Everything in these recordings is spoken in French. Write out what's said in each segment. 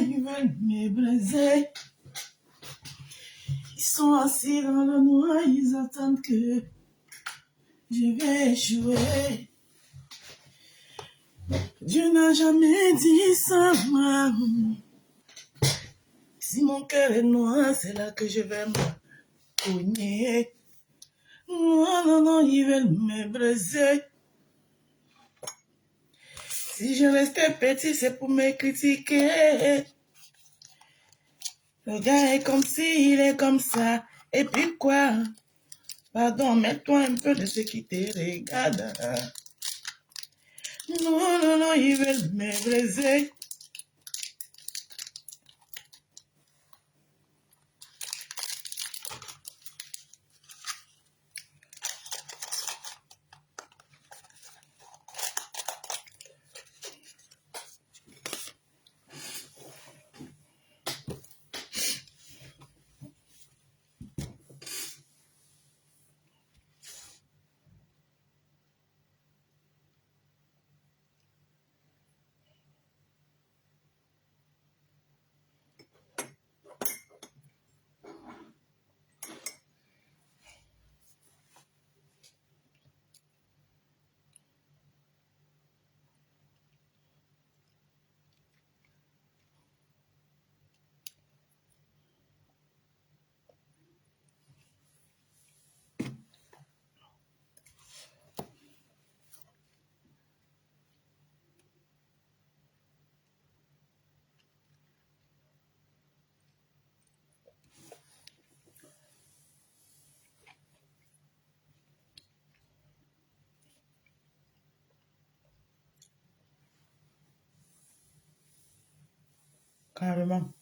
ils veulent me briser. Ils sont assis dans le noir, ils attendent que je vais échouer. Dieu n'a jamais dit ça, moi. Si mon cœur est noir, c'est là que je vais me cogner. Non, non, non, ils veulent me briser. Si je restais petit, c'est pour me critiquer. Le gars est comme ci, il est comme ça. Et puis quoi? Pardon, mets-toi un peu de ce qui te regarde. Non, non, non, ils veulent me briser. Carrément.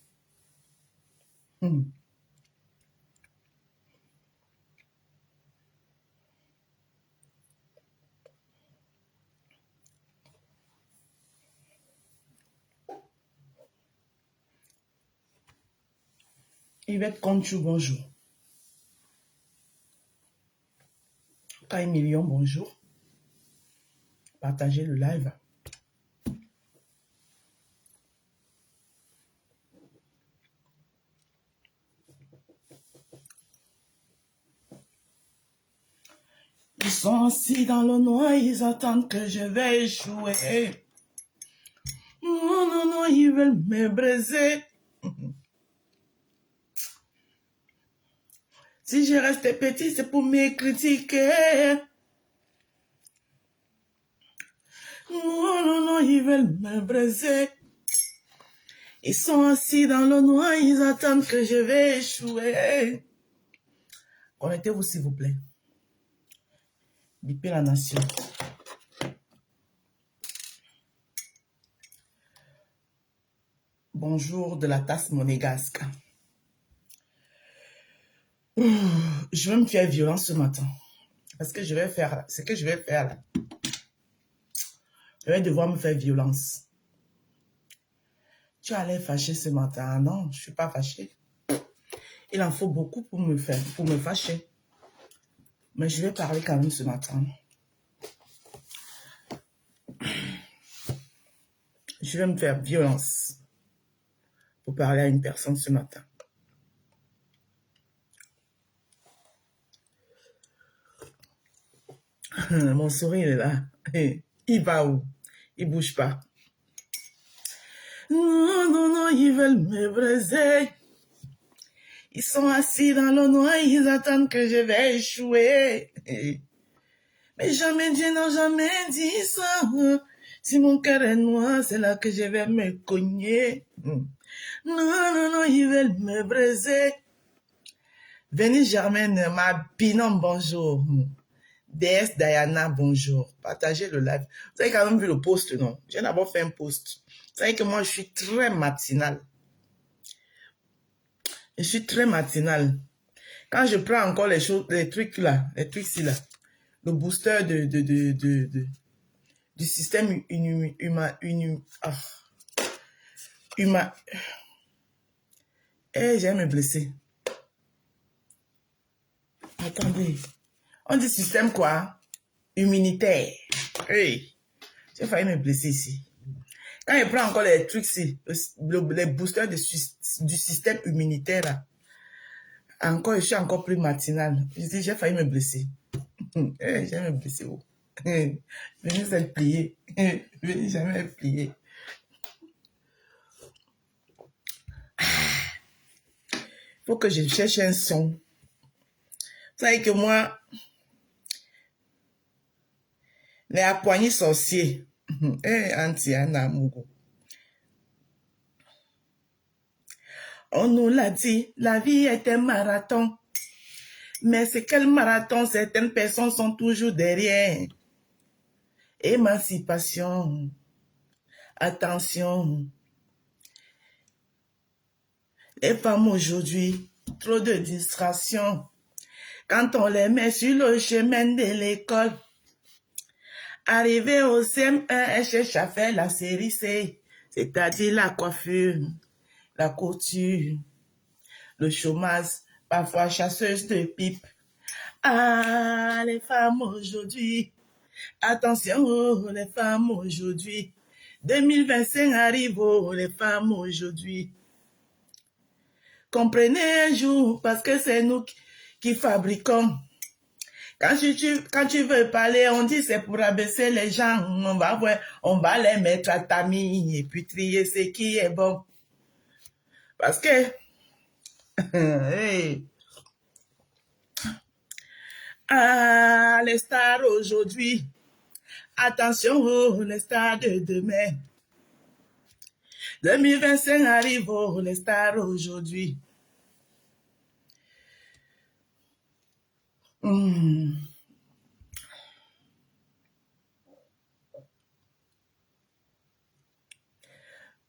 Yvette Conchou, bonjour. Kai Million, bonjour. Partagez le live. Ils sont assis dans le noir, ils attendent que je vais échouer. Non, non, non, ils veulent me briser. Si je restais petit, c'est pour me critiquer. Non, non, non, ils veulent me briser. Ils sont assis dans le noir, ils attendent que je vais échouer. Connectez-vous, s'il vous plaît. Bipez la nation. Bonjour de la tasse monégasque. Je vais me faire violence ce matin. Parce que je vais faire, ce que je vais faire là. Je vais devoir me faire violence. Tu allais fâcher ce matin. Non, je ne suis pas fâchée. Il en faut beaucoup pour me fâcher. Mais je vais parler quand même ce matin. Je vais me faire violence pour parler à une personne ce matin. Mon sourire est là. Il va où? Il bouge pas. Non, non, non, ils veulent me briser. Ils sont assis dans le noir, ils attendent que je vais échouer. Mais jamais Dieu n'a jamais dit ça. Si mon cœur est noir, c'est là que je vais me cogner. Non, non, non, ils veulent me briser. Venez Germaine, ma binôme, bonjour. DS Diana, bonjour. Partagez le live. Vous avez quand même vu le post, non? J'ai d'abord fait un post. Vous savez que moi, je suis très matinale. Je suis très matinale. Quand je prends encore les choses, les trucs là, le booster du système humain. Eh, j'ai me blesser. Attendez. On dit système quoi? Immunitaire. Hey, j'ai failli me blesser ici. Quand il prend encore les trucs, les boosters du système immunitaire, là, encore, je suis encore plus matinale. Je dis, j'ai failli me blesser. J'ai me blesser. Oh. Venez être plié. Venez jamais être plié. Faut que je cherche un son. Vous savez que moi, les appoignées sorciers. Antiana Mugo. On nous l'a dit, la vie est un marathon. Mais c'est quel marathon? Certaines personnes sont toujours derrière. Émancipation. Attention. Les femmes aujourd'hui, trop de distractions. Quand on les met sur le chemin de l'école, arrivé au CM1, elles cherchent à faire la série C, c'est-à-dire la coiffure, la couture, le chômage, parfois chasseuse de pipe. Ah, les femmes aujourd'hui, attention, oh, les femmes aujourd'hui. 2025 arrive, oh, les femmes aujourd'hui. Comprenez un jour, parce que c'est nous qui fabriquons. Quand tu veux parler, on dit c'est pour abaisser les gens. On va les mettre à tamis et puis trier ce qui est bon. Parce que, hey, ah, les stars aujourd'hui, attention, oh, les stars de demain. 2025 arrive, oh, les stars aujourd'hui.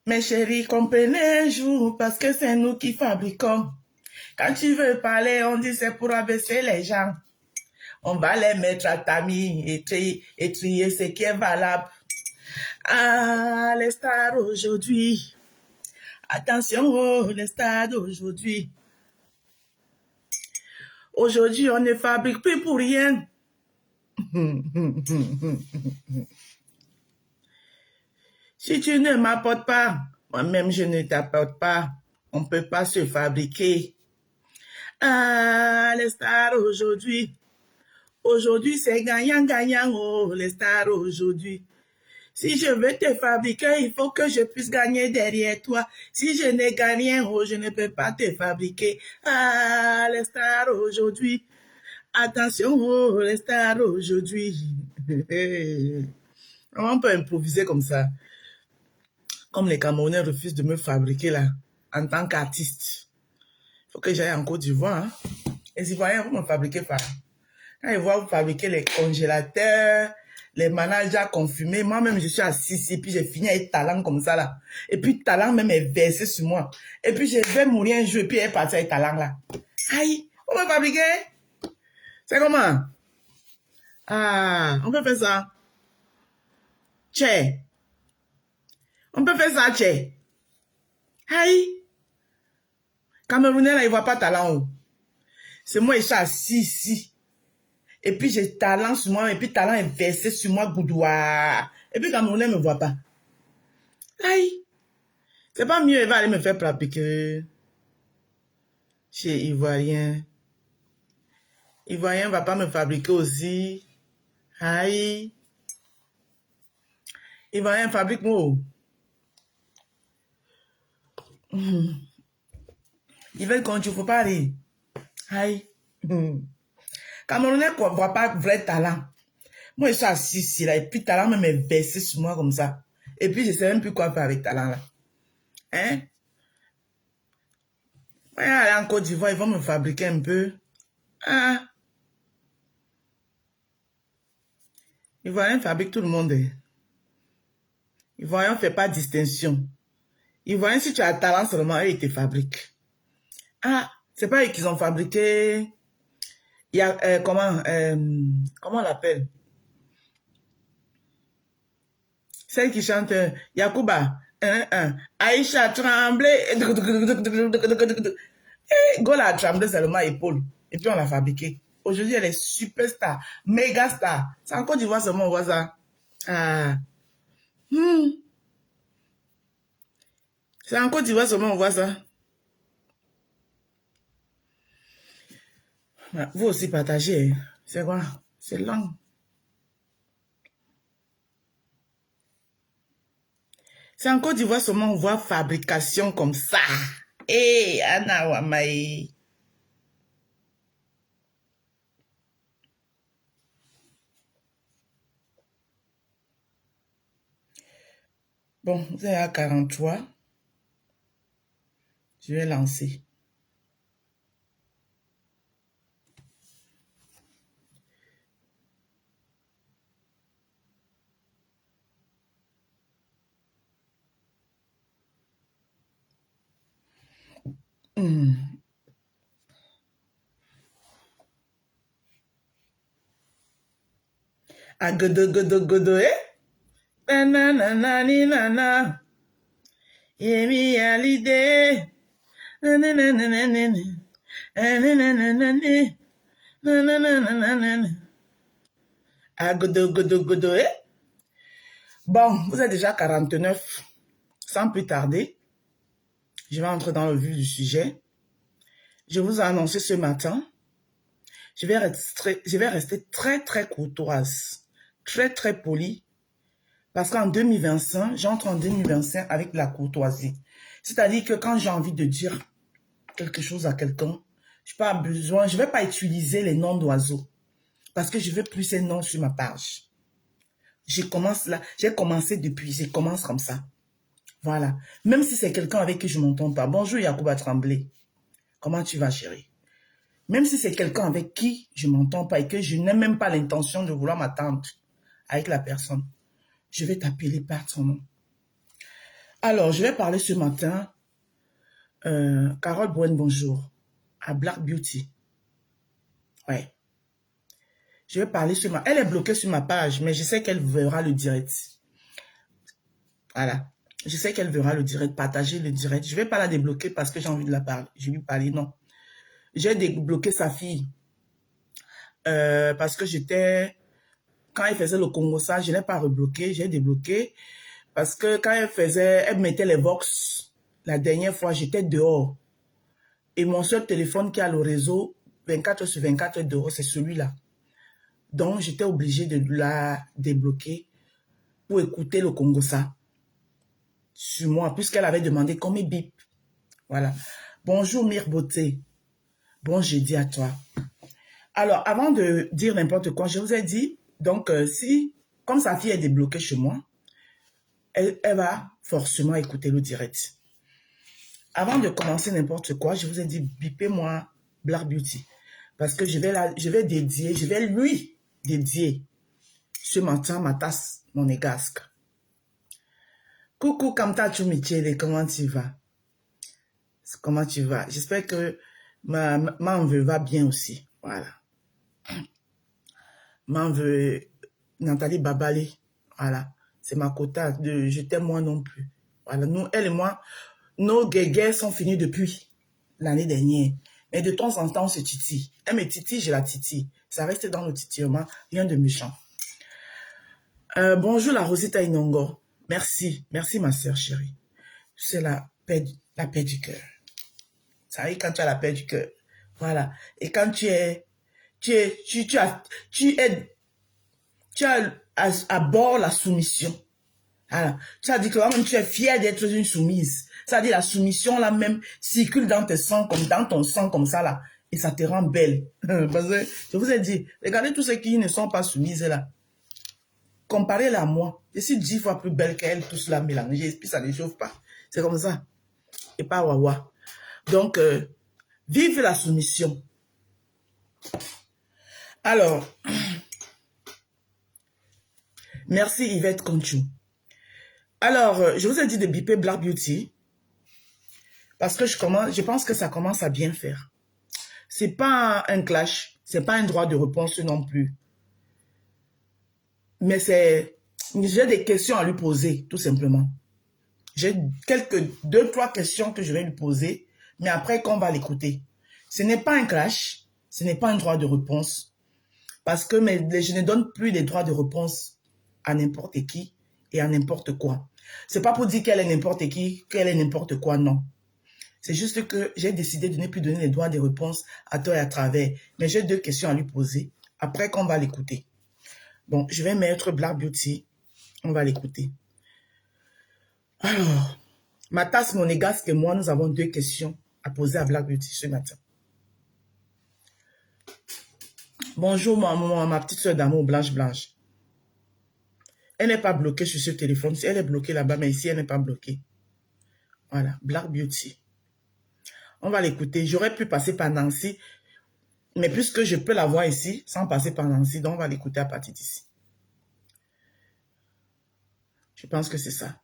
Mes chéris, comprenez un jour, parce que c'est nous qui fabriquons. Quand tu veux parler, on dit c'est pour abaisser les gens. On va les mettre à tamis et trier ce qui est valable. Ah, les stars aujourd'hui. Attention, oh, les stars d'aujourd'hui. Aujourd'hui, on ne fabrique plus pour rien. Si tu ne m'apportes pas, moi-même je ne t'apporte pas. On ne peut pas se fabriquer. Ah, les stars aujourd'hui. Aujourd'hui, c'est gagnant, oh, les stars aujourd'hui. Si je veux te fabriquer, il faut que je puisse gagner derrière toi. Si je n'ai gagné, oh, je ne peux pas te fabriquer. Ah, les stars aujourd'hui. Attention, oh, les stars aujourd'hui. On peut improviser comme ça. Comme les Camerounais refusent de me fabriquer là, en tant qu'artiste. Il faut que j'aille en Côte d'Ivoire. Hein. Les Ivoiriens, vous me fabriquez pas. Quand ils voient vous fabriquer les congélateurs, les managers confirmés, moi-même je suis assis ici, puis j'ai fini avec talent comme ça là. Et puis talent même est versé sur moi. Et puis je vais mourir un jour, et puis elle est partie avec talent là. Aïe, on me fabriquer? C'est comment? Ah, on peut faire ça. Tchè. On peut faire ça, tchè. Aïe. Camerounais là, il voit pas talent. C'est moi, je suis assis ici. Et puis j'ai talent sur moi, et puis talent est versé sur moi, boudoir. Et puis Camerounais ne me voit pas. Aïe. C'est pas mieux, il va aller me faire fabriquer chez Ivoirien. Ivoirien va pas me fabriquer aussi. Aïe. Ivoirien fabrique moi. Ils veulent qu'on ne faut pas rire. Aïe. Camerounais ne voit pas vrai talent. Moi, je suis assis ici, là, et puis talent même est versé sur moi comme ça. Et puis, je ne sais même plus quoi faire avec talent, là. Hein? Moi, aller en Côte d'Ivoire, ils vont me fabriquer un peu. Ah. Ivoirien fabrique tout le monde. Ivoirien ne fait pas distinction. Ivoirien, si tu as talent seulement, eux, ils te fabriquent. Ah, c'est pas eux qu'ils ont fabriqué. Il y a, comment on l'appelle? Celle qui chante Yakuba. Aïcha Tremblay. Gola a tremblé seulement épaule. Et puis on l'a fabriqué. Aujourd'hui, elle est superstar, méga star. C'est en Côte d'Ivoire seulement on voit ça. Ah. C'est en Côte d'Ivoire seulement on voit ça. Vous aussi partagez. C'est quoi? C'est long. C'est en Côte d'Ivoire seulement on voit fabrication comme ça. Eh, Anna Wamae. Bon, vous êtes à 43. Je vais lancer. Ah, godo, godo, godo, eh? Nananani, nana. Yemi alide. Nananani. Nananani. Nananani. Ah, godo, godo, godo, eh? Bon, vous êtes déjà 49. Sans plus tarder, je vais entrer dans le vif du sujet. Je vous ai annoncé ce matin, je vais rester très, très courtoise, très, très polie, parce qu'en 2025, j'entre en 2025 avec la courtoisie. C'est-à-dire que quand j'ai envie de dire quelque chose à quelqu'un, je ne vais pas utiliser les noms d'oiseaux, parce que je veux plus ces noms sur ma page. J'ai commencé depuis, je commence comme ça. Voilà. Même si c'est quelqu'un avec qui je ne m'entends pas. Bonjour Yacouba Tremblay. Comment tu vas, chérie? Même si c'est quelqu'un avec qui je ne m'entends pas et que je n'ai même pas l'intention de vouloir m'attendre avec la personne, je vais t'appeler par ton nom. Alors, je vais parler ce matin. Carole Bouen, bonjour. À Black Beauty. Ouais. Je vais parler ce matin. Elle est bloquée sur ma page, mais je sais qu'elle verra le direct. Voilà. Je sais qu'elle verra le direct, partager le direct. Je ne vais pas la débloquer parce que j'ai envie de la parler. Je vais lui parler, non. J'ai débloqué sa fille. Parce que quand elle faisait le Congo, ça, je n'ai pas rebloqué, j'ai débloqué. Parce que quand elle mettait les box, la dernière fois, j'étais dehors. Et mon seul téléphone qui a le réseau, 24 sur 24 dehors, c'est celui-là. Donc, j'étais obligée de la débloquer pour écouter le Congo, ça. Sur moi, puisqu'elle avait demandé qu'on me bip. Voilà. Bonjour, Mire Beauté. Bon jeudi à toi. Alors, avant de dire n'importe quoi, je vous ai dit, donc, comme sa fille est débloquée chez moi, elle va forcément écouter le direct. Avant de commencer n'importe quoi, je vous ai dit, bipez-moi Black Beauty. Parce que je vais lui dédier ce matin ma tasse monégasque. Coucou Kamta Chumichele, comment tu vas? Comment tu vas? J'espère que ma envie va bien aussi. Voilà. Ma envie, Nathalie Babali, voilà. C'est ma quota de je t'aime moi non plus. Voilà, nous, elle et moi, nos guéguerres sont finies depuis l'année dernière. Mais de temps en temps, on se titille. Elle me titille, je la titille. Ça reste dans le titillement, rien de méchant. Bonjour la Rosita Inongo. Merci, merci ma soeur chérie. C'est la paix du cœur. Ça arrive quand tu as la paix du cœur. Voilà. Et quand tu as à bord la soumission. Voilà. Ça dit que même tu es fier d'être une soumise. Ça dit la soumission là même circule dans tes sangs comme dans ton sang comme ça là. Et ça te rend belle. Parce que je vous ai dit, regardez tous ceux qui ne sont pas soumises là. Comparez-la à moi. Je suis 10 fois plus belle qu'elle, tous là mélangés. Puis ça ne chauffe pas. C'est comme ça. Et pas wawa. Donc, vive la soumission. Alors, merci Yvette Conchou. Alors, je vous ai dit de biper Black Beauty parce que je pense que ça commence à bien faire. C'est pas un clash, c'est pas un droit de réponse non plus. Mais j'ai des questions à lui poser, tout simplement. J'ai 2-3 questions que je vais lui poser, mais après qu'on va l'écouter. Ce n'est pas un clash, ce n'est pas un droit de réponse, parce que je ne donne plus des droits de réponse à n'importe qui et à n'importe quoi. C'est pas pour dire qu'elle est n'importe qui, qu'elle est n'importe quoi, non. C'est juste que j'ai décidé de ne plus donner les droits des réponses à toi et à travers. Mais j'ai 2 questions à lui poser. Après qu'on va l'écouter. Bon, je vais mettre Black Beauty. On va l'écouter. Alors, Matas Monégasque et moi, nous avons 2 questions à poser à Black Beauty ce matin. Bonjour, ma petite soeur d'amour, Blanche. Elle n'est pas bloquée sur ce téléphone. Si elle est bloquée là-bas, mais ici, elle n'est pas bloquée. Voilà, Black Beauty. On va l'écouter. J'aurais pu passer par Nancy, mais puisque je peux la voir ici, sans passer par Nancy, donc on va l'écouter à partir d'ici. Je pense que c'est ça.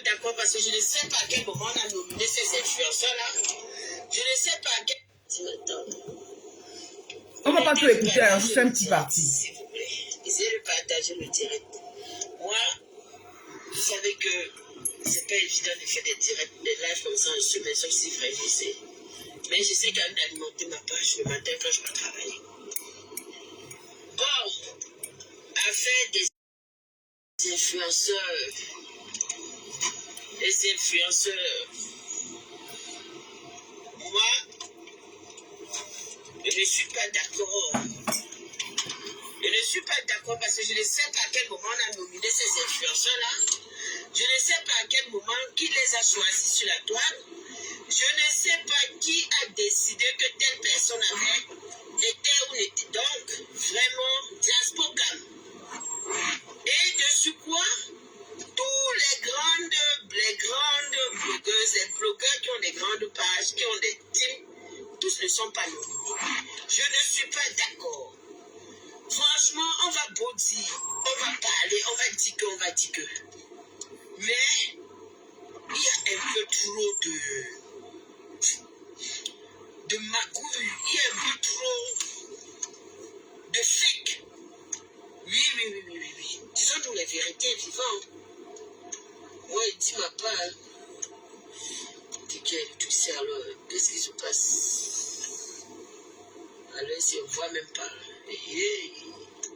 D'accord, parce que je ne sais pas à quel moment on a nominé ces influenceurs-là. Je ne sais pas à quel... On ne va pas tout écouter, hein, juste un petit parti. S'il vous plaît, essayez de partager le direct. Moi, vous savez que c'est pas évident de faire des directs, des lives comme ça en semaine, sauf si vraiment c'est. Mais j'essaie quand même d'alimenter ma page le matin quand je vais travailler. Bon, affaire des influenceurs, moi, je ne suis pas d'accord. Je ne suis pas d'accord parce que je ne sais pas à quel moment on a nominé ces influenceurs-là. Je ne sais pas à quel moment qui les a choisis sur la toile. Je ne sais pas qui a décidé que telle personne était ou n'était. Donc, vraiment, diaspora. Et dessus quoi, tous les grandes blogueuses, les blogueurs qui ont des grandes pages, qui ont des teams, tous ne sont pas nominés. Je ne suis pas d'accord. Franchement, on va beau dire, on va parler, on va dire que. Mais, il y a un peu trop de magouille, il y a un peu trop de fake. Oui. Disons-nous les vérités vivantes. Moi, il dit ma part. Il dit qu'elle est tout seule. Alors, qu'est-ce qui se passe? Alors, si on ne voit même pas.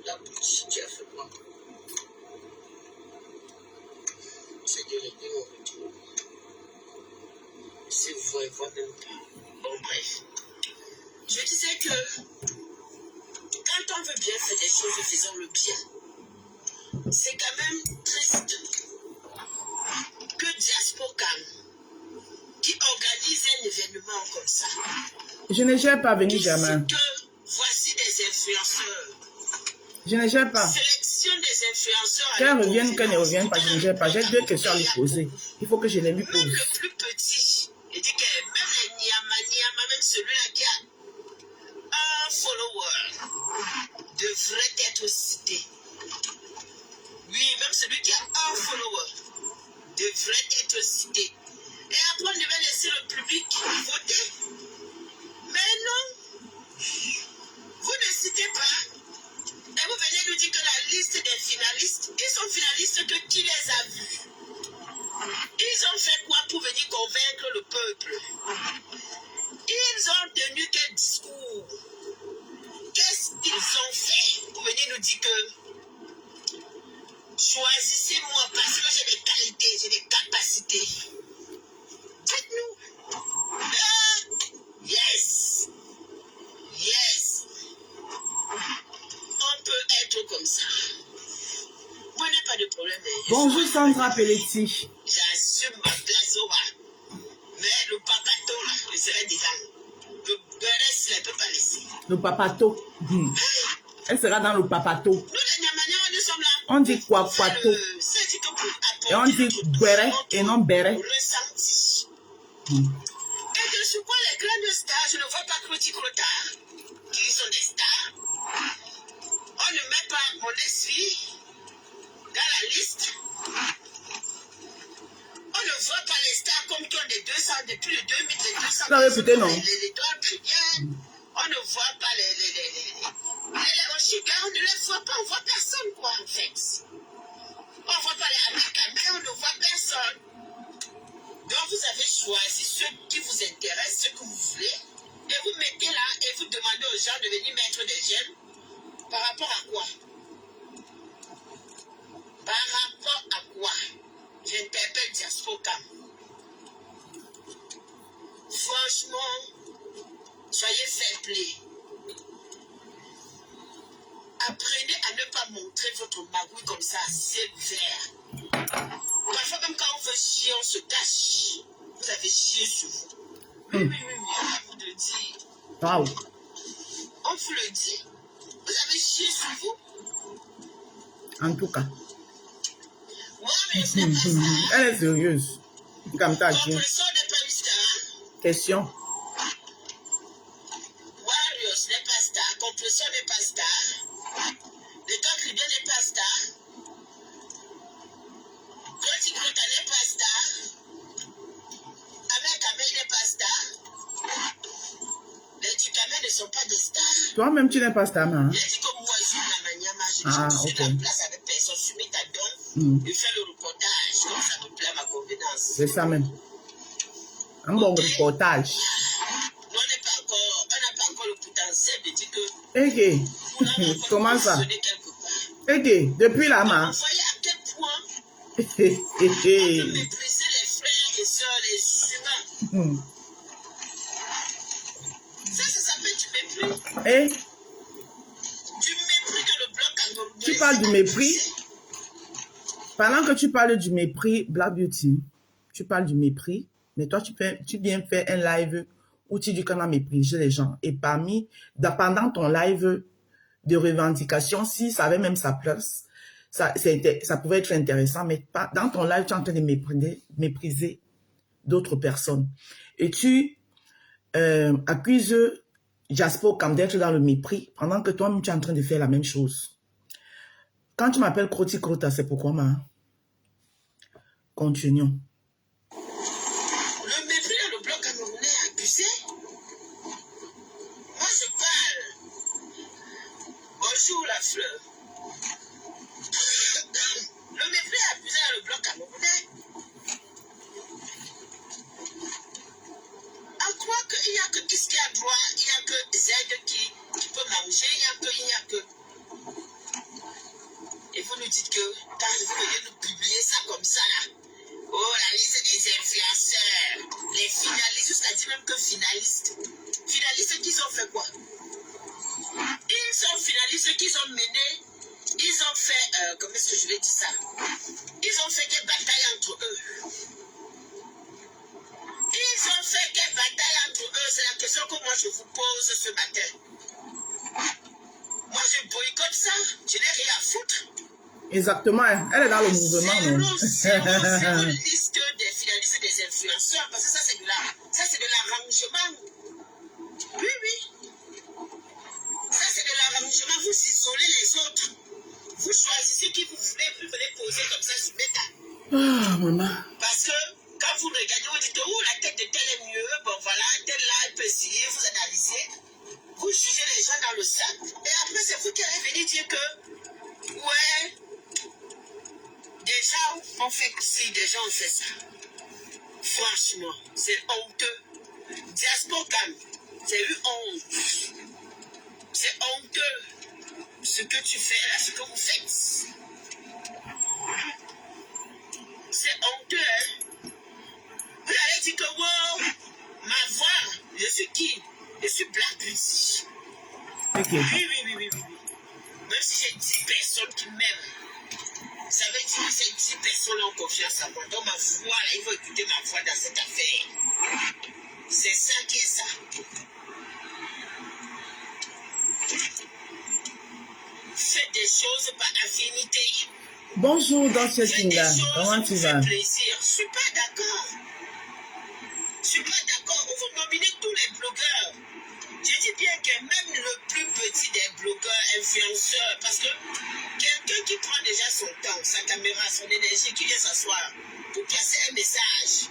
La boutique, tu as fait quoi? C'est de régler mon retour. Si vous voyez, voit même pas. Bon, bref. Je disais que quand on veut bien faire des choses, faisons-le bien. C'est quand même triste que Diaspora qui organise un événement comme ça. Je ne gère pas venir jamais. Voici des influenceurs. Je ne gère pas. Sélection des influenceurs. Qu'elle revienne ou qu'elle ne revienne pas, je ne gère pas. J'ai 2 questions à lui poser. Il faut que je les lui pose. Même le plus petit, il dit que même les Niama, même celui-là qui a un follower, devrait être cité. Oui, même celui qui a un follower devrait être cité. Et après, on devait laisser le public voter. Mais non, vous ne citez pas. Et vous venez nous dire que la liste des finalistes, ils sont finalistes que qui les a vus? Ils ont fait quoi pour venir convaincre le peuple? Ils ont tenu quel discours? Qu'est-ce qu'ils ont fait pour venir nous dire que choisissez-moi parce que j'ai des qualités, j'ai des capacités? Dites-nous. Yes. On peut être comme ça. Moi, je n'ai pas de problème. Bonjour Sandra Pelletti. J'assume ma place au bas. Mais le papato, là, je serai dedans. Le beurre, je ne peux pas laisser. Le papato. Elle sera dans le papato. Nous, les Niamaniens, nous sommes là. On dit quoi, pato? Et on dit béré et non béré. Ressenti. Et de ce quoi les grandes stars, je ne vois pas Cloti Crotard, qui sont des stars. On ne met pas mon ex-fille dans la liste. On ne voit pas les stars comme qui ont des 200, de plus de 2000, des 200. Non, écoutez, non. Les étoiles chrétiennes. On ne voit pas les Oshiga, on ne les voit pas, on ne voit personne, quoi, en fait. On ne voit pas les Américains, mais on ne voit personne. Donc, vous avez choisi ceux qui vous intéressent, ce que vous voulez, et vous mettez là, et vous demandez rapport à quoi? Par rapport à quoi? J'interpelle Diaspocam. Franchement, soyez fair play. Apprenez à ne pas montrer votre magouille comme ça, sévère. Parfois, même quand on veut chier, on se cache. Vous avez chié sur vous. Oui, on vous le dit. Wow. On vous le dit. Vous avez chié sur vous. En tout cas. Warriors n'est pas ça. Elle est sérieuse. Comme ça, Compresseur n'est pas star. question. Warriors n'est pas star. Compresseur n'est pas star. Le temps Libyen n'est pas star. Petit Grota n'est pas star. Ahmed Kamel n'est pas star. Les Ducamel ne sont pas des stars. Toi-même, tu n'es pas star, hein? Il a dit que moi, je suis la maniama. Je suis ok. la place avec personne sur Métadon. Je fais le reportage. Comme ça me plaît à ma convenance. C'est ça même. Un bon reportage. On n'a pas encore le potentiel de dire que. Ok. Comment ça? Ok. Depuis la main. Vous voyez à quel point on peut mépriser les frères et sœurs, les humains. Ça s'appelle du mépris. Et Du mépris dans le bloc camerounais. tu parles du mépris. Pendant que tu parles du mépris, Black Beauty, tu parles du mépris, mais toi, tu viens faire un live où tu dis qu'on a méprisé les gens. Et pendant ton live de revendication, si ça avait même sa place, ça pouvait être intéressant, mais dans ton live, tu es en train de mépriser d'autres personnes. Et tu accuses Diaspocam d'être dans le mépris, pendant que toi-même, tu es en train de faire la même chose. Quand tu m'appelles Kroti Krota, c'est pourquoi, continuons. Le mépris dans le bloc camerounais est abusé. Moi, je parle. Bonjour, la fleur. Le mépris est abusé dans le bloc camerounais. À quoi qu'il n'y a que qui est à droite, il n'y a que Z qui peut manger, il n'y a que. Et vous nous dites que quand vous venez nous publier ça comme ça, là, oh, la liste des influenceurs, les finalistes, jusqu'à dire même que finalistes. Finalistes, qu'ils ont fait quoi? Ils sont finalistes qu'ils ont mené, ils ont fait, comment est-ce que je vais dire ça? Ils ont fait des batailles entre eux. Ils ont fait des batailles entre eux, c'est la question que moi je vous pose ce matin. Moi je boycotte ça, je n'ai rien à foutre. Exactement, elle est dans le mouvement. Zéro liste des finalistes des influenceurs, parce que ça c'est de l'arrangement. Oui. Ça c'est de l'arrangement, vous isolez les autres. Vous choisissez qui vous voulez, vous venez poser comme ça sur Meta. Ah, maman. Parce que quand vous regardez, vous dites, oh, la tête de tel est mieux, bon voilà, tel là, elle peut signer, vous analysez, vous jugez les gens dans le sac, et après c'est vous qui allez venir dire que, ouais, des gens ont fait ci, des gens ont fait ça. Franchement, c'est honteux. Diaspocam, c'est une honte. C'est honteux ce que tu fais là, ce que vous faites. C'est honteux, hein. Vous allez dire que, wow, ma voix, je suis qui? Je suis Black Beauty. Okay. Oui. Même si j'ai 10 personnes qui m'aiment, ça veut dire que ces 10 personnes ont confiance en moi. Donc ma voix, là, ils vont écouter ma voix dans cette affaire. C'est ça qui est ça. Faites des choses par affinité. Bonjour dans cette Kinga. Comment tu vas? Plaisir. Je suis pas d'accord. Vous nominez tous les blogueurs. Je dis bien que même le plus petit des blogueurs, influenceurs, parce que quelqu'un qui prend déjà son temps, sa caméra, son énergie, qui vient s'asseoir pour passer un message,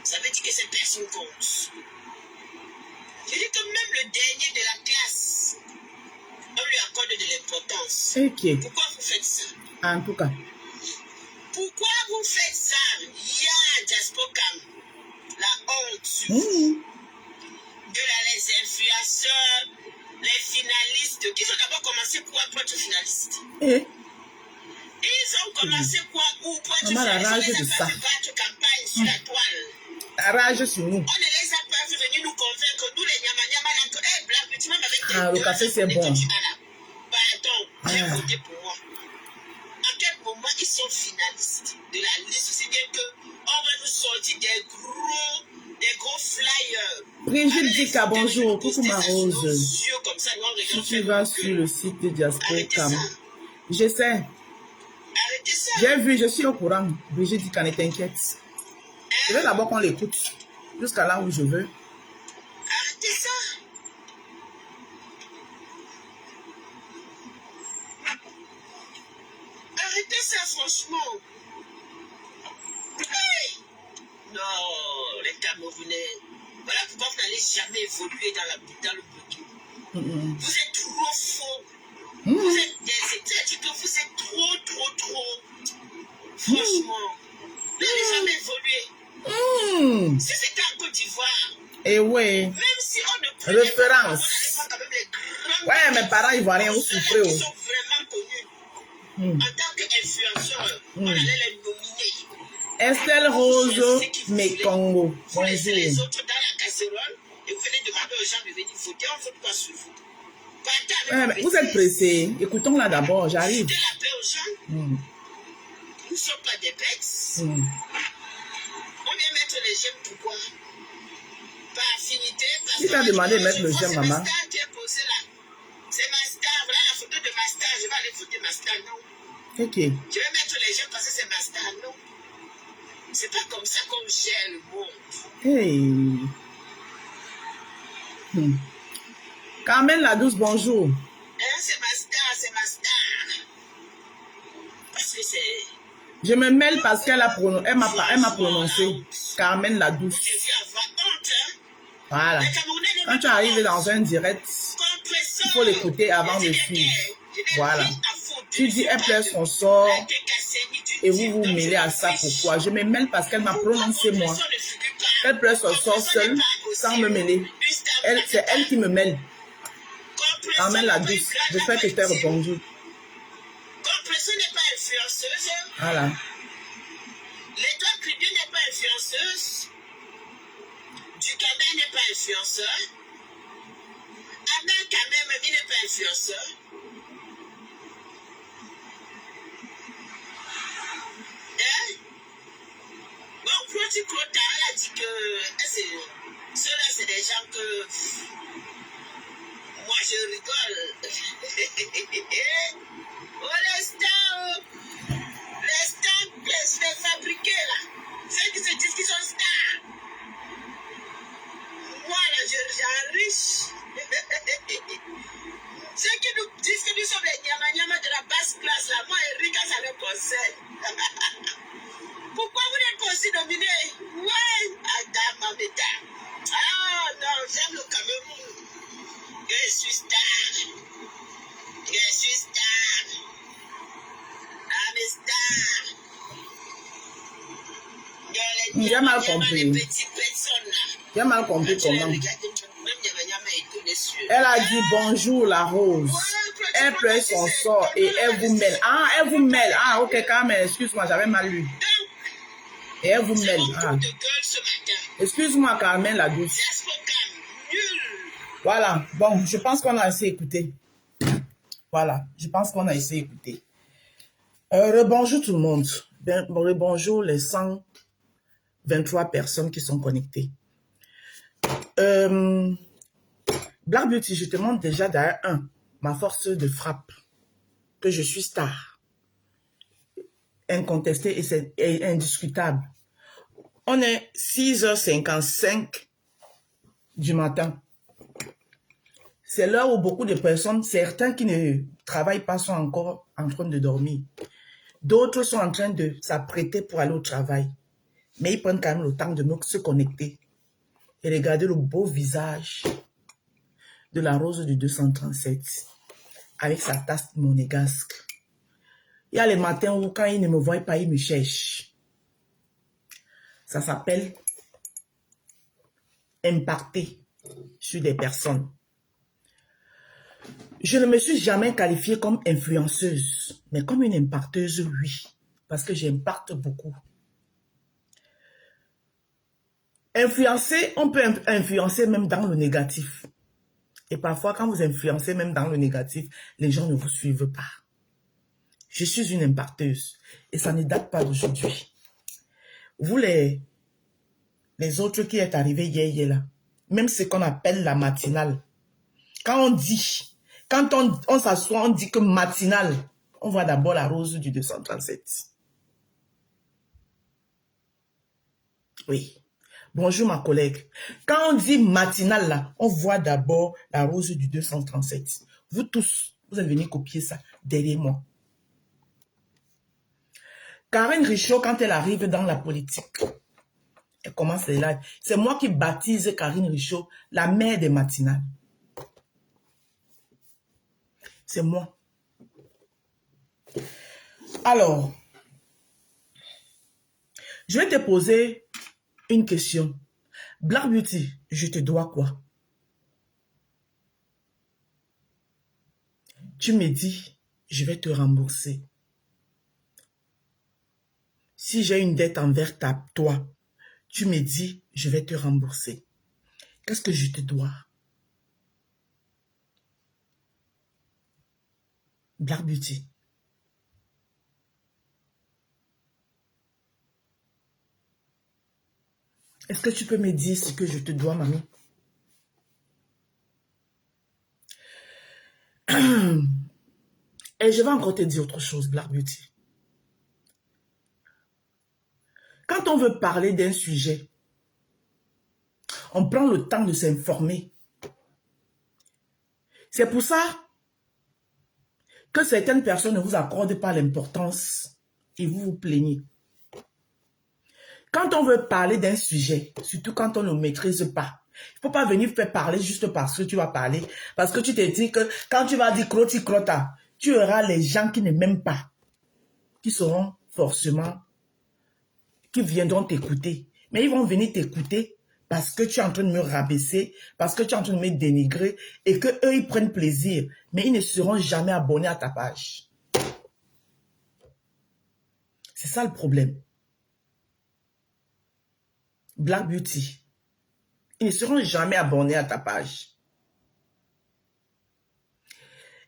ça veut dire que cette personne compte. Je dis que même le dernier de la classe, on lui accorde de l'importance. Ok. Pourquoi vous faites ça? En tout cas. Pourquoi vous faites ça? Ya Diaspocam, la honte de les influenceurs, les finalistes finalistes. Ils ont d'abord commencé quoi pour être finalistes? Et Ils ont commencé quoi pour être maman, la finalistes? On rage les a de pas ça. fait battre campagne sur la toile. La rage sur nous. On ne les a pas vu venir nous convaincre, nous les nyama-nyama, là, que, hey, Black Beauty, même avec tes Ah, le café, c'est bon. que tu as là. Pardon, j'ai voté pour moi. À quel moment ils sont finalistes de la liste? C'est bien que on va nous sortir des gros flyers. Brigitte Dika, bonjour. Coucou ma rose. Comme ça, Si tu vas sur le site de Diaspora Cam, ça. j'essaie. Arrêtez ça. J'ai vu, je suis au courant. Brigitte Dika, ne t'inquiète. Je veux d'abord qu'on l'écoute jusqu'à là où je veux. Arrêtez ça. Arrêtez ça, franchement. Hey! Non, les Camerounais. Voilà pourquoi vous n'allez jamais évoluer dans le bouquet. Vous êtes trop faux. Vous êtes vous êtes trop. Franchement, vous n'allez jamais évoluer. Si c'était en Côte d'Ivoire, Eh ouais. même si on ne prenait Référence. pas quand même les grands. Ouais, mes parents ivoiriens ont souffert. Ils sont vraiment connus. En tant qu'influenceurs, on allait les nominer. Estelle Rose Mekongo. Vous laissez les Bonjour. autres dans la casserole et vous venez demander aux gens de venir voter. On ne vote pas sur vous. Ouais, mais vous êtes pressés. Écoutons-la d'abord, j'arrive. Foutez la paix aux gens. Nous ne sommes pas des bêtes. On vient mettre les gemmes pourquoi? Par affinité. Qui t'a demandé de mettre le j'aime, maman? C'est ma star qui est posée là. C'est ma star. Voilà la photo de ma star. Je vais aller voter ma star. Non. Ok. Je vais mettre les gemmes parce que c'est ma star. Non. C'est pas comme ça qu'on gère le monde. Hey. Carmen la douce, bonjour. C'est ma star. Parce que c'est... Je me mêle parce qu'elle a prononcé. Elle m'a prononcé. Carmen la douce. Je vais avoir honte, hein. Voilà. Quand tu arrives dans un direct, il faut l'écouter avant de suivre. Voilà. Tu dis, elle pleure son sort et vous vous mêlez à ça. Pourquoi? Je me mêle parce qu'elle m'a prononcé moi. Elle pleure son sort seule, sans me mêler. C'est elle qui me mêle. Carmen la douce. J'espère que je t'ai répondu. Compression n'est pas influenceuse. Voilà. L'étoile Tribune n'est pas influenceuse. Ducamer n'est pas influenceur. Amel Kamem n'est pas influenceur. Hein? Bon, Claude Clota, elle a dit que ceux-là, c'est des gens que moi, je rigole. Oh, les stars, les fabriqués, là. Ceux qui se disent qu'ils sont stars. Moi, là, j'enriche. Ceux qui nous disent que nous sommes les nyama-nyama de la basse classe, là, moi, Erika, ça me concerne. Pourquoi vous n'êtes pas aussi nominés? Ouais, Adam Mameta. Ah, non, j'aime le Cameroun. Je suis star. Je suis star. I'm star. J'ai mal compris. J'ai mal compris comment. Elle a dit bonjour la rose. Elle pleure son sort et elle vous mêle. Ah, elle vous mêle. Ah, ok, Carmen, excuse-moi, j'avais mal lu. Et elle vous mêle. Ah. Excuse-moi, Carmen la douce. Voilà. Bon, je pense qu'on a assez écouté. Voilà. Je pense qu'on a assez écouté. Rebonjour tout le monde. Rebonjour les 123 personnes qui sont connectées. Black Beauty, je te montre déjà derrière ma force de frappe. Que je suis star. Incontesté et c'est indiscutable. On est 6h55 du matin. C'est l'heure où beaucoup de personnes, certains qui ne travaillent pas, sont encore en train de dormir. D'autres sont en train de s'apprêter pour aller au travail. Mais ils prennent quand même le temps de se connecter et regarder le beau visage de la rose du 237 avec sa tasse monégasque. Il y a les matins où quand ils ne me voient pas, ils me cherchent. Ça s'appelle impacter sur des personnes. Je ne me suis jamais qualifiée comme influenceuse, mais comme une impacteuse, oui. Parce que j'impacte beaucoup. Influencer, on peut influencer même dans le négatif. Et parfois, quand vous influencez même dans le négatif, les gens ne vous suivent pas. Je suis une impacteuse. Et ça ne date pas d'aujourd'hui. Vous, les autres qui est arrivé hier, là, même ce qu'on appelle la matinale, quand on s'assoit, on dit que matinale, on voit d'abord la rose du 237. Oui. Bonjour ma collègue. Quand on dit matinale, là, on voit d'abord la rose du 237. Vous tous, vous allez venir copier ça derrière moi. Karine Richaud, quand elle arrive dans la politique, elle commence les lives. C'est moi qui baptise Karine Richaud la mère des matinales. C'est moi. Alors, je vais te poser une question. Black Beauty, je te dois quoi? Tu me dis, je vais te rembourser. Si j'ai une dette envers toi, tu me dis, je vais te rembourser. Qu'est-ce que je te dois? Black Beauty. Est-ce que tu peux me dire ce que je te dois, mamie? Et je vais encore te dire autre chose, Black Beauty. Quand on veut parler d'un sujet, on prend le temps de s'informer. C'est pour ça que certaines personnes ne vous accordent pas l'importance et vous vous plaignez. Quand on veut parler d'un sujet, surtout quand on ne maîtrise pas, il ne faut pas venir faire parler juste parce que tu vas parler. Parce que tu te dis que quand tu vas dire croti crota, tu auras les gens qui ne m'aiment pas, qui seront forcément, qui viendront t'écouter. Mais ils vont venir t'écouter parce que tu es en train de me rabaisser, parce que tu es en train de me dénigrer et qu'eux, ils prennent plaisir. Mais ils ne seront jamais abonnés à ta page. C'est ça le problème. Black Beauty. Ils ne seront jamais abonnés à ta page.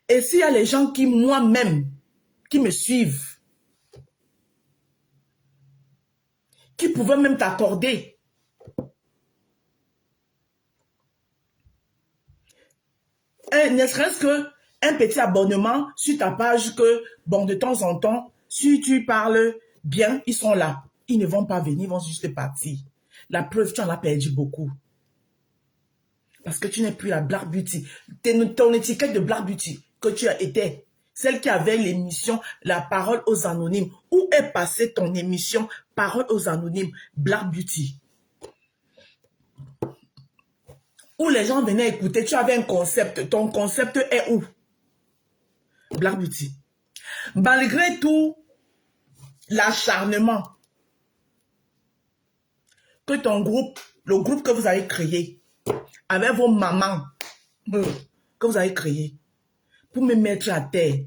Et s'il y a les gens qui, moi-même, qui me suivent, qui pouvaient même t'accorder ne serait-ce qu'un petit abonnement sur ta page que, bon, de temps en temps, si tu parles bien, ils sont là. Ils ne vont pas venir, ils vont juste partir. La preuve, tu en as perdu beaucoup. Parce que tu n'es plus la Black Beauty. Ton étiquette de Black Beauty que tu as été, celle qui avait l'émission La Parole aux Anonymes. Où est passée ton émission Parole aux Anonymes, Black Beauty? Où les gens venaient écouter, tu avais un concept. Ton concept est où? Black Beauty. Malgré tout l'acharnement que ton groupe, le groupe que vous avez créé, avec vos mamans que vous avez créé, pour me mettre à terre.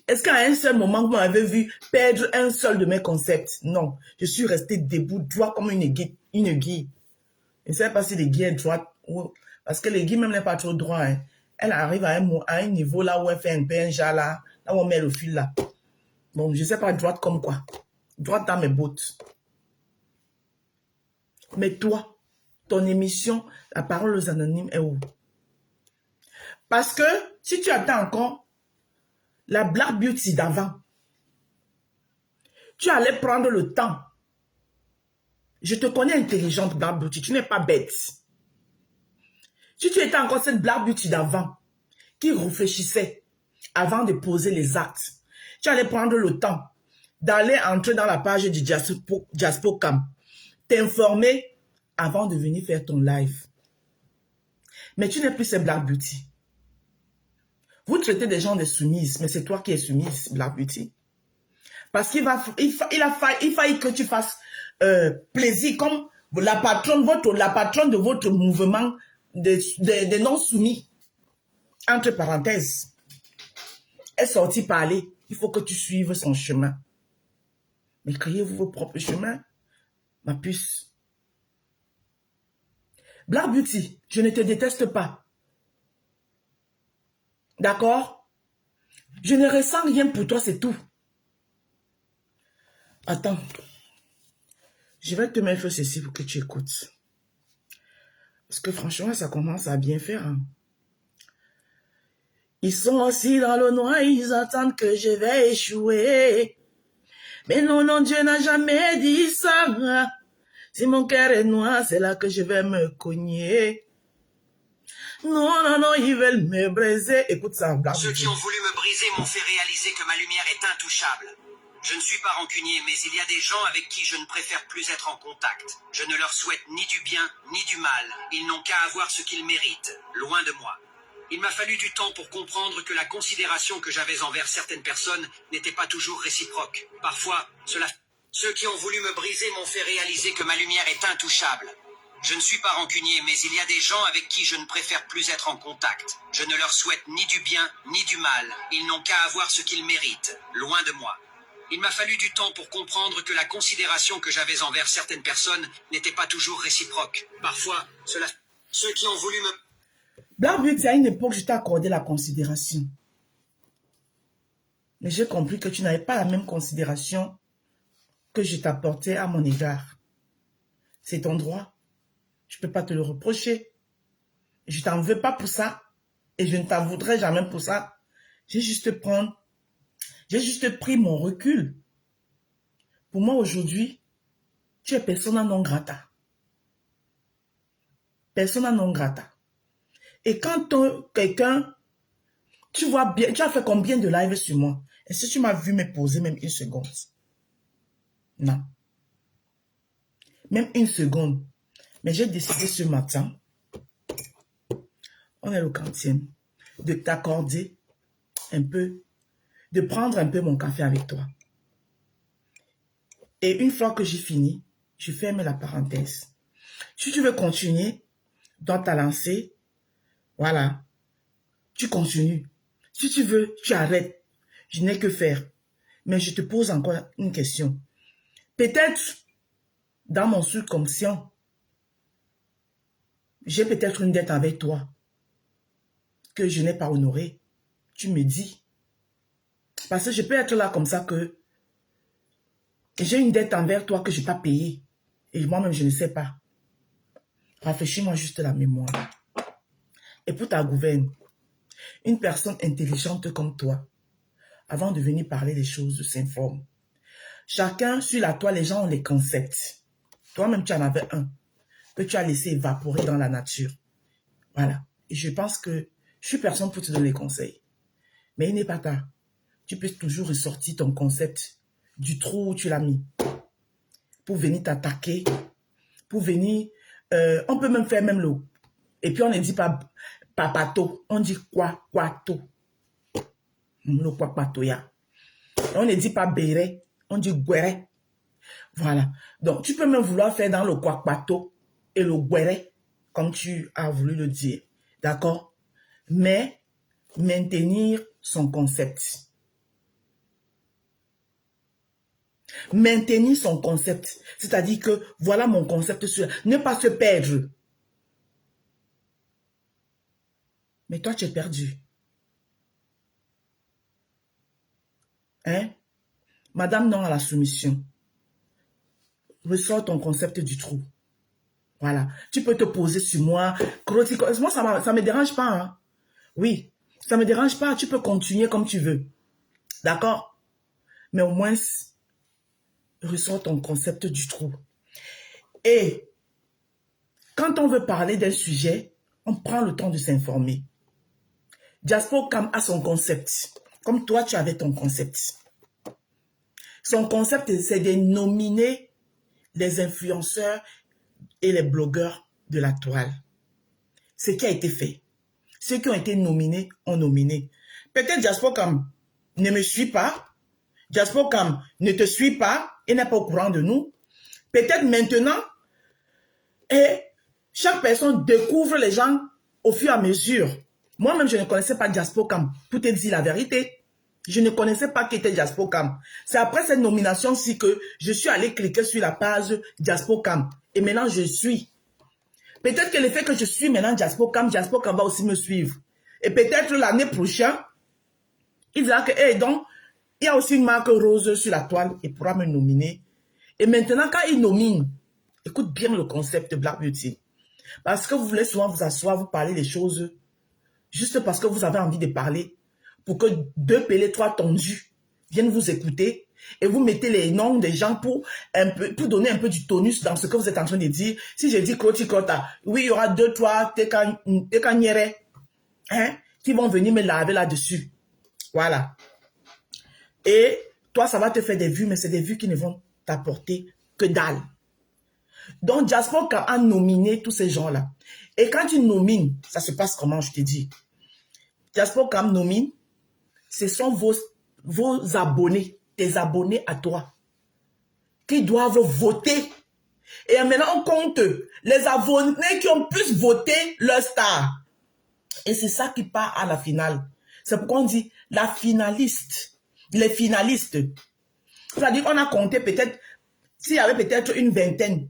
Est-ce qu'à un seul moment, vous m'avez vu perdre un seul de mes concepts? Non. Je suis restée debout, droit comme une aiguille. Je ne sais pas si l'aiguille est droite. Parce que l'aiguille même n'est pas trop droite. Hein. Elle arrive à un niveau là où elle fait un peu un jas là où on met le fil là. Bon, je ne sais pas droite comme quoi. Droite dans mes bottes. Mais toi, ton émission, La Parole aux Anonymes est où? Parce que si tu attends encore la Black Beauty d'avant, tu allais prendre le temps. Je te connais intelligente, Black Beauty, tu n'es pas bête. Si tu étais encore cette Black Beauty d'avant, qui réfléchissait avant de poser les actes, tu allais prendre le temps d'aller entrer dans la page du Diaspocam, t'informer avant de venir faire ton live. Mais tu n'es plus cette Black Beauty. Vous traitez des gens de soumises, mais c'est toi qui es soumise, Black Beauty. Parce qu'il faille que tu fasses plaisir comme la patronne de votre mouvement des non-soumis. Entre parenthèses. est sorti parler, il faut que tu suives son chemin. Mais créez-vous vos propres chemins, ma puce. Black Beauty, je ne te déteste pas. D'accord? Je ne ressens rien pour toi, c'est tout. Attends. Je vais te mettre ceci pour que tu écoutes. Parce que franchement, ça commence à bien faire. Hein. Ils sont assis dans le noir, ils attendent que je vais échouer. Mais non, non, Dieu n'a jamais dit ça. Si mon cœur est noir, c'est là que je vais me cogner. Non, non, non, ils veulent me briser. Écoute ça, Black Ceux Beauty. qui ont voulu me briser m'ont fait réaliser que ma lumière est intouchable. Je ne suis pas rancunier, mais il y a des gens avec qui je ne préfère plus être en contact. Je ne leur souhaite ni du bien, ni du mal. Ils n'ont qu'à avoir ce qu'ils méritent, loin de moi. Il m'a fallu du temps pour comprendre que la considération que j'avais envers certaines personnes n'était pas toujours réciproque. Parfois, Ceux qui ont voulu me briser m'ont fait réaliser que ma lumière est intouchable. Je ne suis pas rancunier, mais il y a des gens avec qui je ne préfère plus être en contact. Je ne leur souhaite ni du bien, ni du mal. Ils n'ont qu'à avoir ce qu'ils méritent, loin de moi. Il m'a fallu du temps pour comprendre que la considération que j'avais envers certaines personnes n'était pas toujours réciproque. Parfois, Ceux qui ont voulu me... Black Beauty, à une époque, je t'ai accordé la considération. Mais j'ai compris que tu n'avais pas la même considération que je t'apportais à mon égard. C'est ton droit. Je ne peux pas te le reprocher. Je t'en veux pas pour ça. Et je ne t'en voudrais jamais pour ça. J'ai juste pris mon recul. Pour moi, aujourd'hui, tu es persona non grata. Persona non grata. Et quand quelqu'un, tu vois bien, tu as fait combien de lives sur moi? Est-ce que tu m'as vu me poser même une seconde? Non. Même une seconde. Mais j'ai décidé ce matin, on est le 40e, de t'accorder un peu, de prendre un peu mon café avec toi. Et une fois que j'ai fini, je ferme la parenthèse. Si tu veux continuer dans ta lancée, voilà, tu continues. Si tu veux, tu arrêtes. Je n'ai que faire. Mais je te pose encore une question. Peut-être, dans mon subconscient, j'ai peut-être une dette avec toi que je n'ai pas honorée. Tu me dis. Parce que je peux être là comme ça que j'ai une dette envers toi que je n'ai pas payée. Et moi-même, je ne sais pas. Rafraîchis-moi juste la mémoire. Et pour ta gouverne, une personne intelligente comme toi, avant de venir parler des choses, s'informe. Chacun, sur la toile, les gens ont les concepts. Toi-même, tu en avais un que tu as laissé évaporer dans la nature. Voilà. Et je pense que je suis personne pour te donner des conseils. Mais il n'est pas tard. Tu peux toujours ressortir ton concept du trou où tu l'as mis. Pour venir t'attaquer. Pour venir... on peut même faire même l'eau. Et puis on ne dit pas papato. On dit kwato. Le kwato ya. On ne dit pas béré. On dit guéré. Voilà. Donc, tu peux même vouloir faire dans le kwato et le guéré, comme tu as voulu le dire. D'accord? Mais maintenir son concept. Maintenir son concept. C'est-à-dire que voilà mon concept sur... Ne pas se perdre. Mais toi, tu es perdu. Hein? Madame non à la soumission. Ressors ton concept du trou. Voilà. Tu peux te poser sur moi. Moi, ça me dérange pas. Hein? Oui, ça me dérange pas. Tu peux continuer comme tu veux. D'accord? Mais au moins, ressors ton concept du trou. Et quand on veut parler d'un sujet, on prend le temps de s'informer. Jaspo Cam a son concept. Comme toi, tu avais ton concept. Son concept, c'est de nominer les influenceurs et les blogueurs de la toile. Ce qui a été fait. Ceux qui ont été nominés ont nominé. Peut-être Jaspo Cam ne me suit pas. Jaspo Cam ne te suit pas et n'est pas au courant de nous. Peut-être maintenant, et chaque personne découvre les gens au fur et à mesure. Moi-même, je ne connaissais pas Jaspo Cam, pour te dire la vérité. Je ne connaissais pas qui était Jaspocam. C'est après cette nomination-ci que je suis allé cliquer sur la page Jaspocam. Et maintenant, je suis. Peut-être que le fait que je suis maintenant Jaspocam va aussi me suivre. Et peut-être l'année prochaine, il dira que, hey, donc, il y a aussi une marque rose sur la toile, il pourra me nominer. Et maintenant, quand il nomine, écoute bien le concept de Black Beauty. Parce que vous voulez souvent vous asseoir, vous parler des choses, juste parce que vous avez envie de parler, pour que 2 pelés, 3 tondus viennent vous écouter, et vous mettez les noms des gens pour donner un peu du tonus dans ce que vous êtes en train de dire. Si je dis Kroti Krota, oui, il y aura 2, 3 Tekanyere, hein, qui vont venir me laver là-dessus. Voilà. Et toi, ça va te faire des vues, mais c'est des vues qui ne vont t'apporter que dalle. Donc, Jaspocam a nominé tous ces gens-là. Et quand tu nomines, ça se passe comment, je te dis. Jaspocam nomine, ce sont vos abonnés, tes abonnés à toi, qui doivent voter. Et maintenant, on compte les abonnés qui ont plus voté leur star. Et c'est ça qui part à la finale. C'est pourquoi on dit la finaliste, les finalistes. C'est-à-dire qu'on a compté peut-être, s'il y avait peut-être une vingtaine,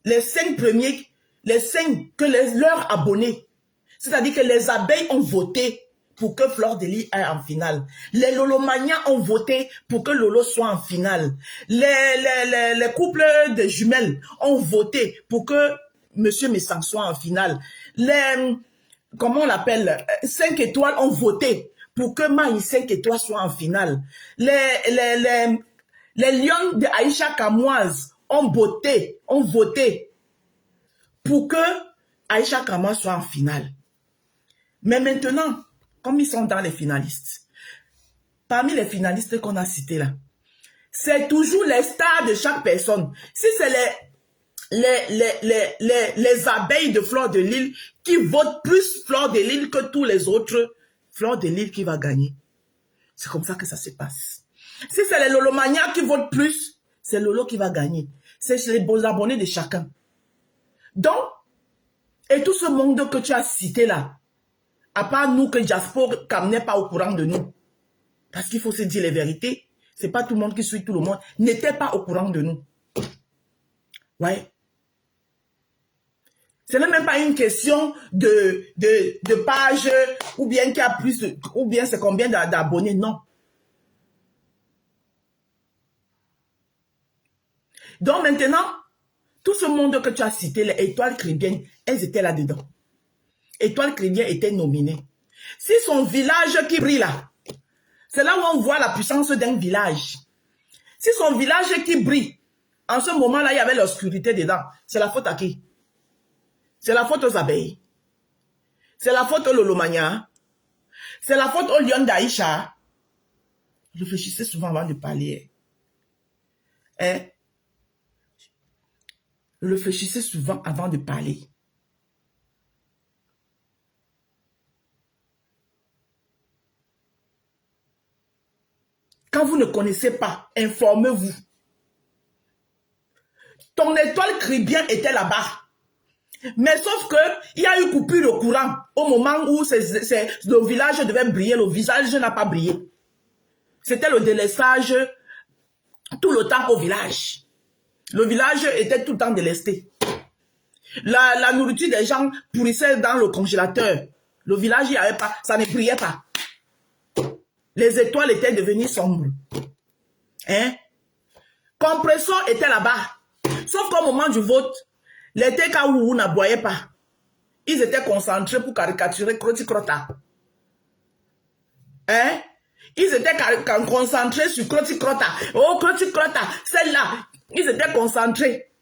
les 5 premiers, les 5 que leurs abonnés, c'est-à-dire que les abeilles ont voté pour que Fleur de Lys aille en finale. Les Lolomaniens ont voté pour que Lolo soit en finale. Les couples de jumelles ont voté pour que Monsieur Messang soit en finale. Comment on l'appelle, 5 étoiles ont voté pour que Maï 5 étoiles soit en finale. Les lions de Aïcha Kamoise ont voté pour que Aïcha Kamoise soit en finale. Mais maintenant, comme ils sont dans les finalistes, parmi les finalistes qu'on a cités là, c'est toujours les stars de chaque personne. Si c'est les abeilles de Fleur de Lys qui votent plus Fleur de Lys que tous les autres, Fleur de Lys qui va gagner. C'est comme ça que ça se passe. Si c'est les Lolomaniens qui votent plus, c'est Lolo qui va gagner. C'est les beaux abonnés de chacun. Donc, et tout ce monde que tu as cité là, à part nous que Jaspocam n'est pas au courant de nous, parce qu'il faut se dire les vérités, c'est pas tout le monde qui suit tout le monde, n'était pas au courant de nous. Ouais. Ce n'est même pas une question de page, ou bien qu'il y a plus, ou bien c'est combien d'abonnés, non. Donc maintenant, tout ce monde que tu as cité, les étoiles chrétiennes, elles étaient là-dedans. Étoile chrétienne était nominée. Si son village qui brille là, c'est là où on voit la puissance d'un village. Si son village qui brille, en ce moment-là, il y avait l'obscurité dedans. C'est la faute à qui? C'est la faute aux abeilles. C'est la faute aux Lolomania. C'est la faute aux lions d'Aïcha. Réfléchissez souvent avant de parler. Hein? Réfléchissez souvent avant de parler. Quand vous ne connaissez pas, informez-vous. Ton étoile chrétienne était là-bas. Mais sauf que il y a eu coupure de courant au moment où le village devait briller, le visage n'a pas brillé. C'était le délaissage tout le temps au village. Le village était tout le temps délesté. La nourriture des gens pourrissait dans le congélateur. Le village, il n'y avait pas, ça ne brillait pas. Les étoiles étaient devenues sombres. Hein? Compressor était là-bas. Sauf qu'au moment du vote, les TKU n'aboyaient pas. Ils étaient concentrés pour caricaturer Kroti Krota. Hein? Ils étaient concentrés sur Kroti Krota. Oh, Kroti Krota, celle-là. Ils étaient concentrés.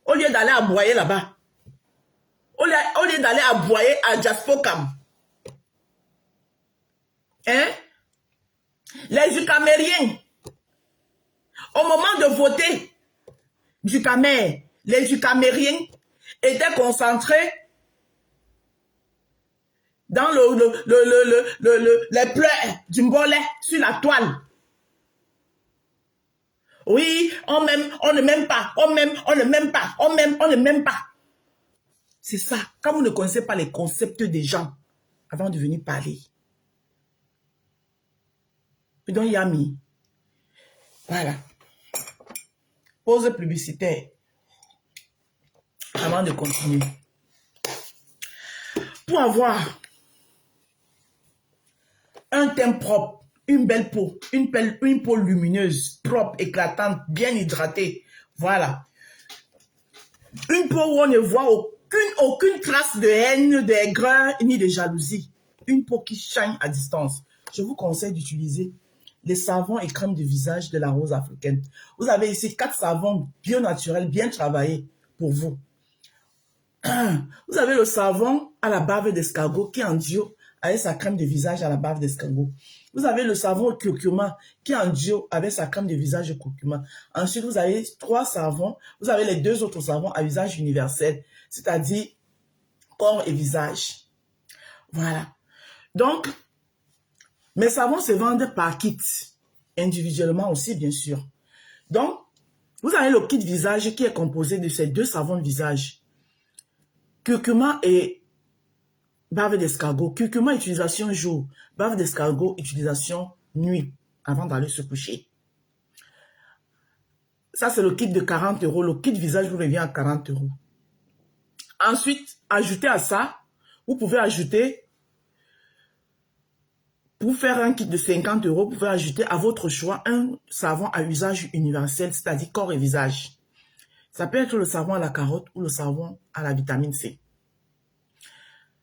Au lieu d'aller aboyer là-bas. Au lieu d'aller aboyer à Jaspocam. Hein? Les Ucamériens. Au moment de voter du Camer, les Ucamériens étaient concentrés dans les pleurs du Mbolé sur la toile. Oui, on ne m'aime pas, on ne m'aime pas, on ne m'aime pas. C'est ça. Quand vous ne connaissez pas les concepts des gens, avant de venir parler, Donc, Yami. Voilà. Pause publicitaire. Avant de continuer. Pour avoir un teint propre, une belle peau, une peau lumineuse, propre, éclatante, bien hydratée. Voilà. Une peau où on ne voit aucune trace de haine, d'aigreur, ni de jalousie. Une peau qui shine à distance. Je vous conseille d'utiliser les savons et crèmes de visage de la rose africaine. Vous avez ici 4 savons bio naturels, bien travaillés pour vous. Vous avez le savon à la bave d'escargot qui est en duo avec sa crème de visage à la bave d'escargot. Vous avez le savon au curcuma qui est en duo avec sa crème de visage au curcuma. Ensuite, vous avez 3 savons. Vous avez les 2 autres savons à usage universel, c'est-à-dire corps et visage. Voilà. Donc, mes savons se vendent par kit, individuellement aussi, bien sûr. Donc, vous avez le kit visage qui est composé de ces 2 savons de visage. Curcuma et bave d'escargot. Curcuma, utilisation jour. Bave d'escargot, utilisation nuit, avant d'aller se coucher. Ça, c'est le kit de 40 €. Le kit visage vous revient à 40 €. Ensuite, ajoutez à ça, vous pouvez ajouter, pour faire un kit de 50 €, vous pouvez ajouter à votre choix un savon à usage universel, c'est-à-dire corps et visage. Ça peut être le savon à la carotte ou le savon à la vitamine C.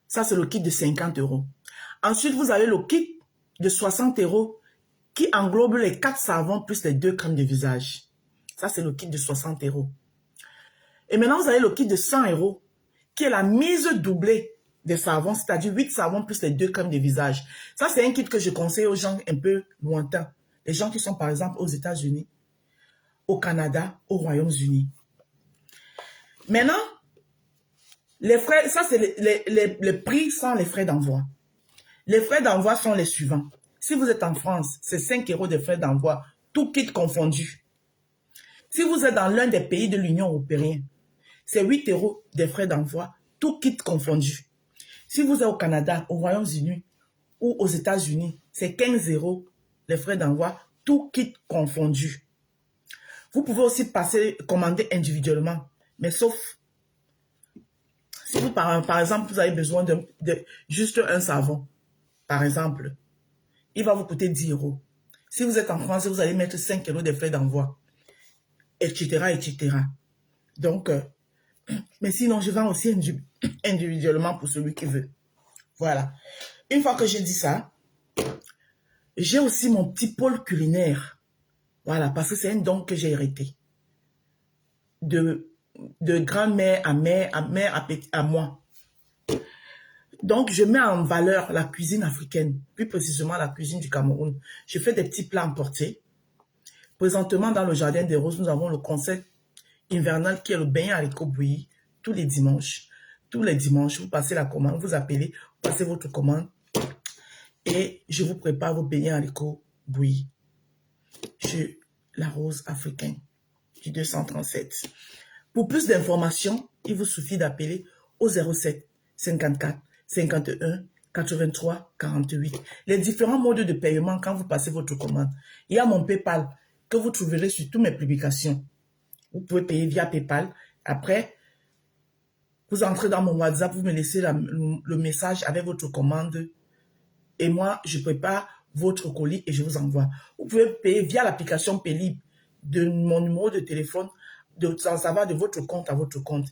Ça, c'est le kit de 50 €. Ensuite, vous avez le kit de 60 € qui englobe les 4 savons plus les 2 crèmes de visage. Ça, c'est le kit de 60 €. Et maintenant, vous avez le kit de 100 € qui est la mise doublée des savons, c'est-à-dire 8 savons plus les 2 crèmes de visage. Ça, c'est un kit que je conseille aux gens un peu lointains. Les gens qui sont, par exemple, aux États-Unis, au Canada, aux Royaumes-Unis. Maintenant, les frais, ça c'est les prix sans les frais d'envoi. Les frais d'envoi sont les suivants. Si vous êtes en France, c'est 5 € de frais d'envoi, tout kit confondu. Si vous êtes dans l'un des pays de l'Union européenne, c'est 8 € de frais d'envoi, tout kit confondu. Si vous êtes au Canada, aux Royaumes-Unis ou aux États-Unis, c'est 15 € les frais d'envoi, tout kit confondu. Vous pouvez aussi commander individuellement, mais sauf si vous, par exemple, vous avez besoin de juste un savon, par exemple, il va vous coûter 10 €. Si vous êtes en France, vous allez mettre 5 € de frais d'envoi, etc., etc. Donc, mais sinon, je vends aussi individuellement pour celui qui veut. Voilà. Une fois que j'ai dit ça, j'ai aussi mon petit pôle culinaire. Voilà, parce que c'est un don que j'ai hérité. De grand-mère à mère, à moi. Donc, je mets en valeur la cuisine africaine, plus précisément la cuisine du Cameroun. Je fais des petits plats emportés. Présentement, dans le Jardin des Roses, nous avons le concept hivernal qui est le beignet haricot bouilli tous les dimanches. Tous les dimanches, vous passez la commande, vous appelez, vous passez votre commande et je vous prépare vos beignets haricots bouillis. Chez la Rose africaine du 237. Pour plus d'informations, il vous suffit d'appeler au 07 54 51 83 48. Les différents modes de paiement quand vous passez votre commande. Il y a mon PayPal que vous trouverez sur toutes mes publications. Vous pouvez payer via PayPal. Après, vous entrez dans mon WhatsApp, vous me laissez le message avec votre commande et moi, je prépare votre colis et je vous envoie. Vous pouvez payer via l'application Paylib de mon numéro de téléphone, ça va de votre compte à votre compte.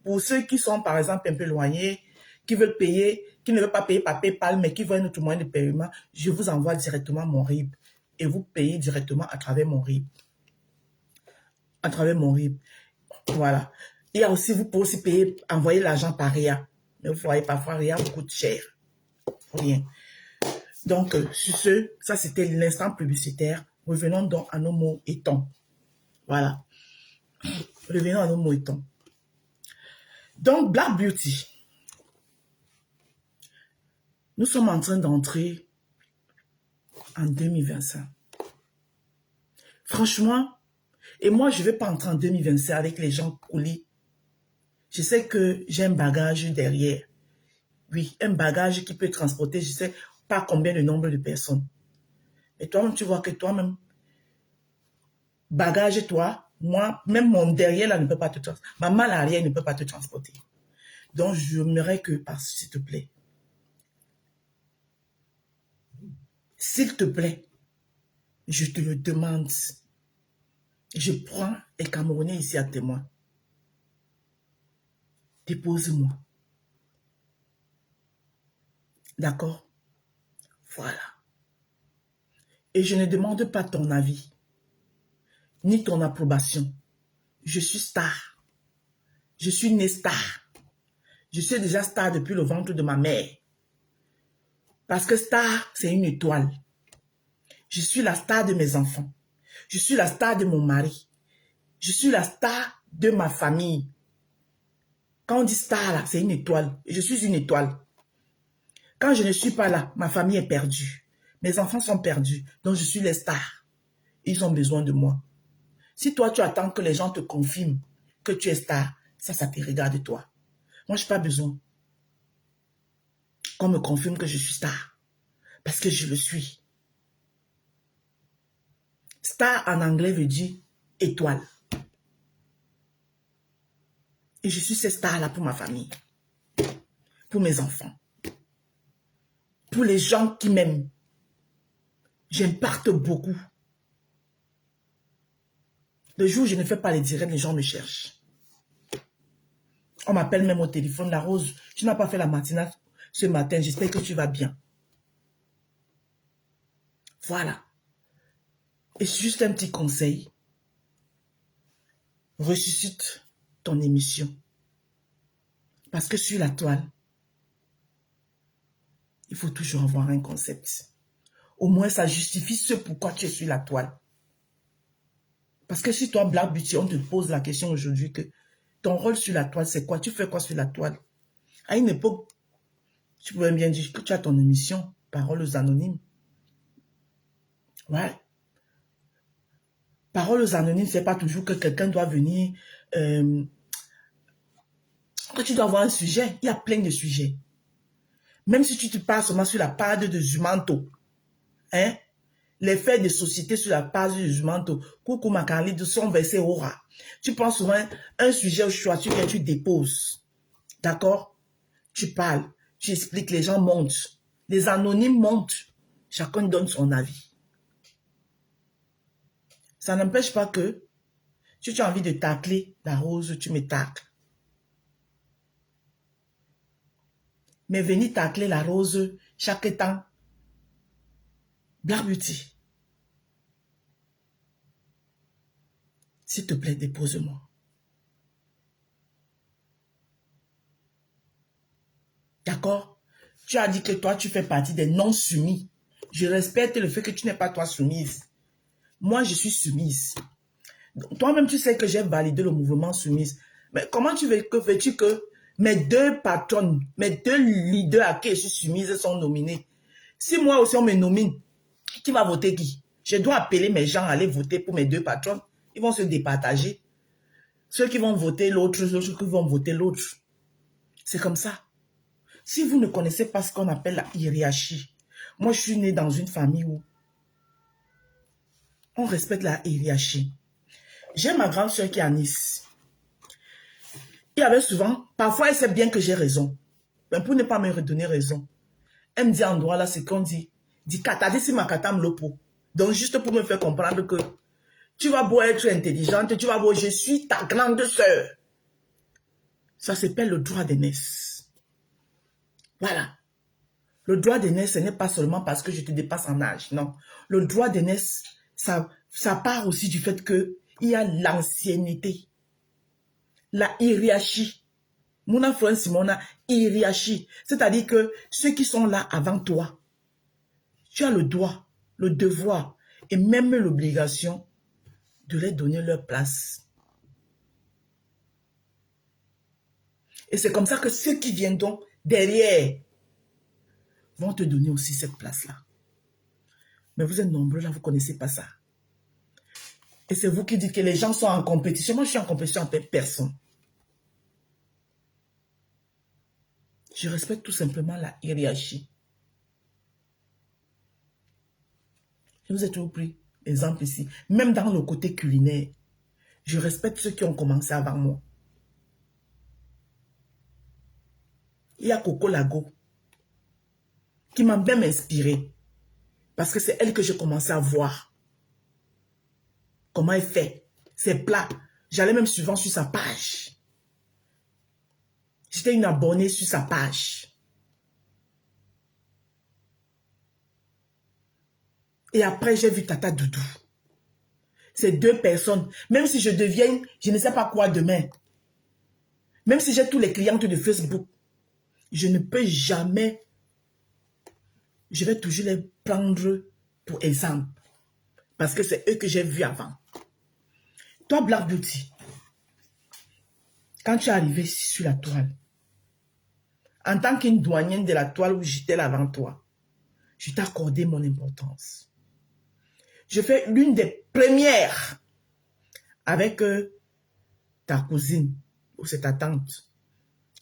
Pour ceux qui sont, par exemple, un peu éloignés, qui veulent payer, qui ne veulent pas payer par PayPal, mais qui veulent un autre moyen de paiement, je vous envoie directement mon RIB et vous payez directement à travers mon RIB. À travers mon RIB. Voilà. Il y a aussi, vous pouvez aussi payer, envoyer l'argent par RIA. Mais vous voyez, parfois, RIA vous coûte cher. Rien. Donc, sur ce, ça c'était l'instant publicitaire. Revenons donc à nos mots et tons. Voilà. Revenons à nos mots et tons. Donc, Black Beauty. Nous sommes en train d'entrer en 2025. Franchement, et moi, je ne vais pas entrer en 2025 avec les gens colis. Je sais que j'ai un bagage derrière. Oui, un bagage qui peut transporter, je sais pas combien de nombre de personnes. Et toi-même, tu vois que toi-même, bagage, toi, moi, même mon derrière là ne peut pas te transporter. Ma main arrière ne peut pas te transporter. Donc, j'aimerais que, s'il te plaît, je te le demande. Je prends les Camerounais ici à témoin. Dépose-moi. D'accord? Voilà. Et je ne demande pas ton avis, ni ton approbation. Je suis star. Je suis née star. Je suis déjà star depuis le ventre de ma mère. Parce que star, c'est une étoile. Je suis la star de mes enfants. Je suis la star de mon mari. Je suis la star de ma famille. Quand on dit star, là, c'est une étoile. Et je suis une étoile. Quand je ne suis pas là, ma famille est perdue. Mes enfants sont perdus. Donc, je suis les stars. Ils ont besoin de moi. Si toi, tu attends que les gens te confirment que tu es star, ça te regarde toi. Moi, je n'ai pas besoin qu'on me confirme que je suis star. Parce que je le suis. Star en anglais veut dire étoile. Et je suis cette star-là pour ma famille. Pour mes enfants. Pour les gens qui m'aiment. J'impacte beaucoup. Le jour où je ne fais pas les directs, les gens me cherchent. On m'appelle même au téléphone, la Rose, tu n'as pas fait la matinale ce matin, j'espère que tu vas bien. Voilà. Et juste un petit conseil. Ressuscite ton émission. Parce que sur la toile, il faut toujours avoir un concept. Au moins, ça justifie ce pourquoi tu es sur la toile. Parce que si toi, Black Beauty, on te pose la question aujourd'hui que ton rôle sur la toile, c'est quoi? Tu fais quoi sur la toile? À une époque, tu pouvais bien dire que tu as ton émission, Paroles aux Anonymes. Ouais. Paroles aux Anonymes, c'est pas toujours que quelqu'un doit venir... que tu dois avoir un sujet. Il y a plein de sujets. Même si tu te passes seulement sur la page de Zumanto, hein, les faits de société sur la page de Zumanto, coucou ma Carly, de son verset aura. Tu prends souvent un sujet au choix, tu déposes. D'accord? Tu parles, tu expliques, les gens montent. Les anonymes montent. Chacun donne son avis. Ça n'empêche pas que, si tu as envie de tacler la Rose, tu me tacles. Mais venir tacler la Rose chaque temps, Black Beauty. S'il te plaît, dépose-moi. D'accord? Tu as dit que toi, tu fais partie des non-soumis. Je respecte le fait que tu n'es pas toi soumise. Moi, je suis soumise. Toi-même, tu sais que j'ai validé le mouvement soumise. Mais comment veux-tu que mes deux patronnes, mes deux leaders à qui je suis soumise sont nominés? Si moi aussi on me nomine, qui va voter qui? Je dois appeler mes gens à aller voter pour mes deux patronnes. Ils vont se départager. Ceux qui vont voter l'autre, ceux qui vont voter l'autre. C'est comme ça. Si vous ne connaissez pas ce qu'on appelle la hiérarchie, moi je suis née dans une famille où on respecte la hiérarchie. J'ai ma grande soeur qui est à Nice. Il y avait souvent, parfois elle sait bien que j'ai raison. Mais pour ne pas me redonner raison, elle me dit en droit là ce qu'on dit. Dit katadi si ma katam lopo. Donc juste pour me faire comprendre que tu vas beau être intelligente, tu vas beau, je suis ta grande soeur. Ça s'appelle le droit d'aînesse. Voilà. Le droit d'aînesse, ce n'est pas seulement parce que je te dépasse en âge, non. Le droit d'aînesse, ça part aussi du fait qu'il y a l'ancienneté, la hiérarchie. Mon frère Simon a hiérarchie. C'est-à-dire que ceux qui sont là avant toi, tu as le droit, le devoir et même l'obligation de leur donner leur place. Et c'est comme ça que ceux qui viendront derrière vont te donner aussi cette place-là. Mais vous êtes nombreux là, vous ne connaissez pas ça. Et c'est vous qui dites que les gens sont en compétition. Moi, je suis en compétition avec personne. Je respecte tout simplement la hiérarchie. Je vous ai toujours pris l'exemple ici. Même dans le côté culinaire, je respecte ceux qui ont commencé avant moi. Il y a Coco Lago qui m'a même inspiré. Parce que c'est elle que j'ai commencé à voir. Comment elle fait ses plats. J'allais même souvent sur sa page. J'étais une abonnée sur sa page. Et après, j'ai vu Tata Doudou. Ces deux personnes, même si je deviens, je ne sais pas quoi demain, même si j'ai tous les clients de Facebook, je ne peux jamais, je vais toujours les prendre pour exemple. Parce que c'est eux que j'ai vus avant. Toi, Black Beauty, quand tu es arrivé sur la toile, en tant qu'une douanienne de la toile où j'étais avant toi, je t'ai accordé mon importance. Je fais l'une des premières avec ta cousine, ou c'est ta tante,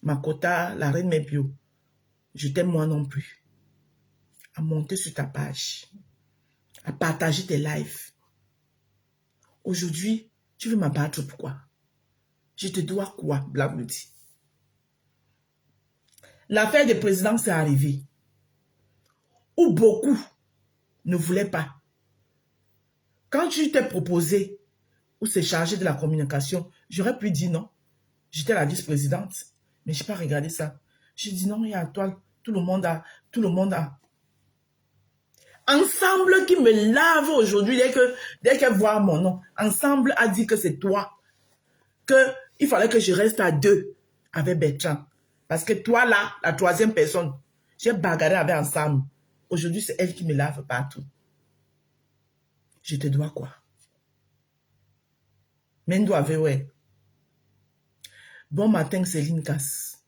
Makota, la reine Mebio. Je t'aime moi non plus. À monter sur ta page, à partager tes lives. Aujourd'hui, tu veux m'abattre pourquoi? Je te dois quoi, Black Beauty? L'affaire des présidents est arrivée. Où beaucoup ne voulaient pas. Quand tu t'es proposé ou c'est chargé de la communication, j'aurais pu dire non. J'étais la vice-présidente, mais je n'ai pas regardé ça. J'ai dit non, il y a toi, tout le monde a. Ensemble qui me lave aujourd'hui, dès qu'elle voit mon nom, Ensemble a dit que c'est toi. Qu'il fallait que je reste à 2 avec Bertrand. Parce que toi là, la troisième personne, j'ai bagarré avec Ensemble. Aujourd'hui, c'est elle qui me lave partout. Je te dois quoi? Mendo avait ouais. Bon matin, Céline Casse.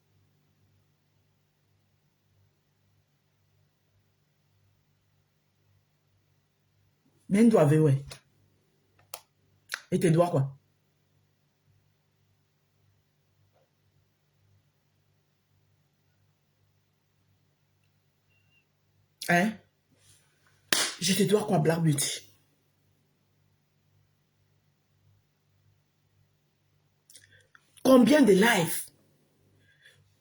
Mendo avait ouais. Et te dois quoi? Hein? Je te dois quoi, Black Beauty? Combien de lives?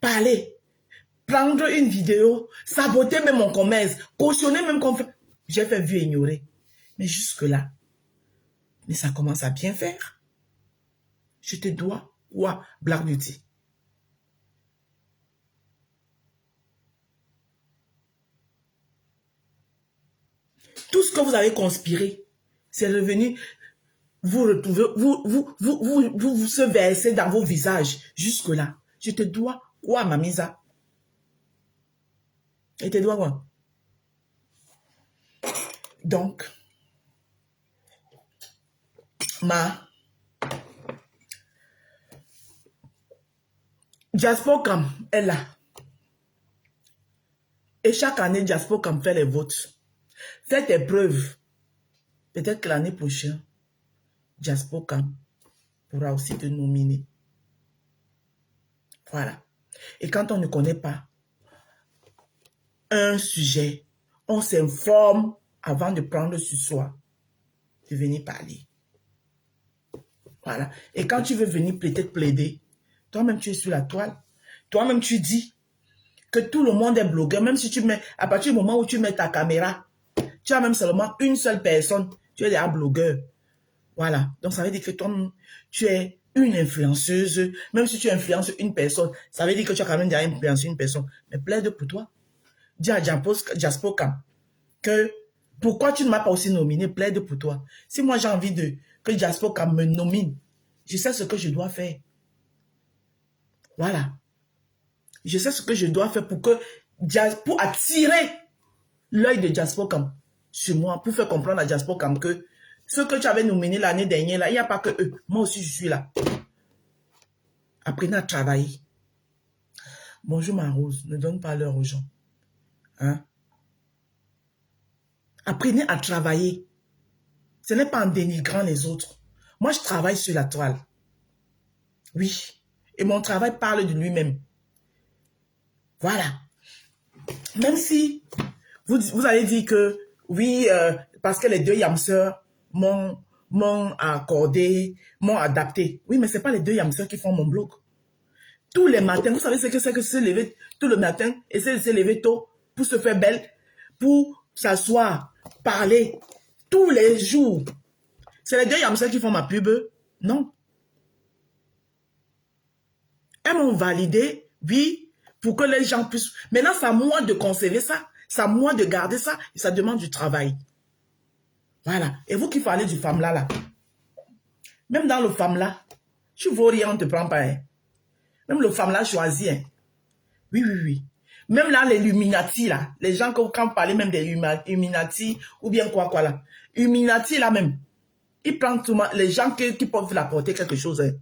Parler, prendre une vidéo, saboter même mon commerce, cautionner même qu'on fait. J'ai fait vu ignorer. Mais jusque-là, mais ça commence à bien faire. Je te dois quoi, Black Beauty? Tout ce que vous avez conspiré, c'est revenu, vous retrouvez, vous se versez dans vos visages. Jusque-là, je te dois quoi, Mamisa? Je te dois quoi? Donc, Jaspocam est là. Et chaque année, Jaspocam fait les votes. Faites épreuve. Peut-être que l'année prochaine, Jaspocam pourra aussi te nominer. Voilà. Et quand on ne connaît pas un sujet, on s'informe avant de prendre sur soi, de venir parler. Voilà. Et quand tu veux venir peut-être plaider, toi-même tu es sur la toile, toi-même tu dis que tout le monde est blogueur, même si tu mets, à partir du moment où tu mets ta caméra, tu as même seulement une seule personne, tu es déjà blogueur. Voilà. Donc ça veut dire que toi, tu es une influenceuse, même si tu influences une personne, ça veut dire que tu as quand même déjà influencé une personne. Mais plaide pour toi. Dis à Jaspocam que pourquoi tu ne m'as pas aussi nominé, plaide pour toi. Si moi j'ai envie que Jaspocam me nomine, je sais ce que je dois faire. Voilà. Je sais ce que je dois faire pour attirer l'œil de Jaspocam sur moi, pour faire comprendre à Jaspocam que ce que tu avais nominé l'année dernière, là, il n'y a pas que eux. Moi aussi, je suis là. Apprenez à travailler. Bonjour ma Rose, ne donne pas l'heure aux gens. Hein? Apprenez à travailler. Ce n'est pas en dénigrant les autres. Moi, je travaille sur la toile. Oui. Et mon travail parle de lui-même. Voilà. Même si vous allez dire que Oui, parce que les deux yamseurs m'ont accordé, m'ont adapté. Oui, mais ce n'est pas les deux yamseurs qui font mon blog. Tous les matins, vous savez ce que c'est que se lever tout le matin, essayer de se lever tôt pour se faire belle, pour s'asseoir, parler, tous les jours. C'est les deux yamseurs qui font ma pub? Non. Elles m'ont validé, oui, pour que les gens puissent... Maintenant, c'est à moi de conserver ça, c'est à moi de garder ça, et ça demande du travail. Voilà. Et vous qui parlez du femme là, même dans le femme là, tu vaux rien, on ne te prend pas. Hein. Même le femme là choisit. Hein. Oui, oui, oui. Même là, les Illuminati là, les gens quand vous parlez même des Illuminati, ou bien quoi là. Illuminati là même, ils prennent tout les gens qui peuvent vous apporter quelque chose. Hein.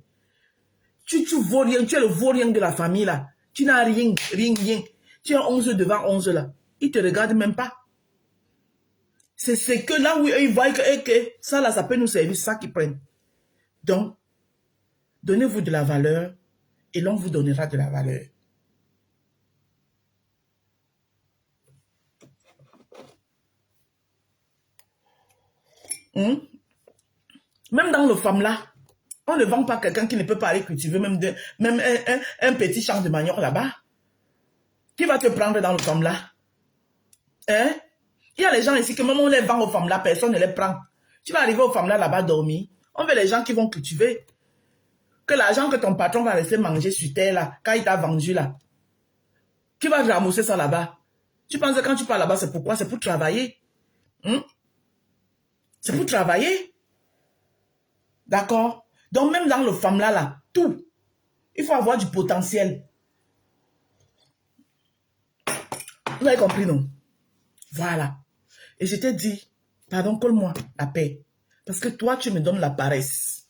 Tu vaux rien, tu es le vaurien de la famille là. Tu n'as rien, rien. Tu es 11 devant 11 là. Ils te regardent même pas. C'est que là où ils voient que ça là, ça peut nous servir, c'est ça qu'ils prennent. Donc, donnez-vous de la valeur et l'on vous donnera de la valeur. Même dans le femme là, on ne vend pas quelqu'un qui ne peut pas aller cultiver même un petit champ de manioc là-bas. Qui va te prendre dans le femme là? Hein? Il y a les gens ici que même on les vend aux femmes là, personne ne les prend. Tu vas arriver aux femmes là-bas dormir. On veut les gens qui vont cultiver. Que l'argent que ton patron va laisser manger sur terre là, quand il t'a vendu là. Qui va ramasser ça là-bas? Tu penses que quand tu pars là-bas, c'est pourquoi? C'est pour travailler. C'est pour travailler. D'accord? Donc même dans le femme là, tout. Il faut avoir du potentiel. Vous avez compris, non? Voilà. Et je t'ai dit, pardon, colle-moi la paix. Parce que toi, tu me donnes la paresse.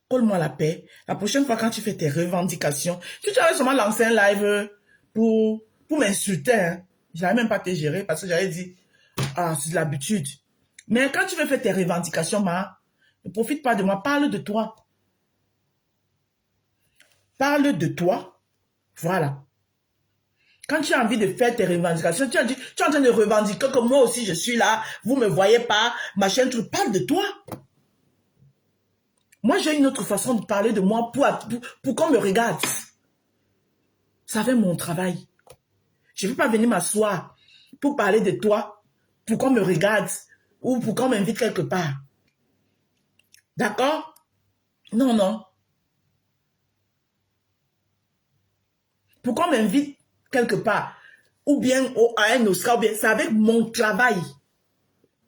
Colle-moi la paix. La prochaine fois, quand tu fais tes revendications, tu avais seulement lancé un live pour m'insulter. Hein. Je n'avais même pas te gérer parce que j'avais dit, ah, c'est de l'habitude. Mais quand tu veux faire tes revendications, ne profite pas de moi, parle de toi. Parle de toi. Voilà. Quand tu as envie de faire tes revendications, tu es en train de revendiquer que moi aussi je suis là, vous ne me voyez pas, machin, tu parles de toi. Moi, j'ai une autre façon de parler de moi pour qu'on me regarde. Ça fait mon travail. Je ne veux pas venir m'asseoir pour parler de toi, pour qu'on me regarde ou pour qu'on m'invite quelque part. D'accord? Non, non. Pour qu'on m'invite quelque part, ou bien à un Oscar, ou bien c'est avec mon travail.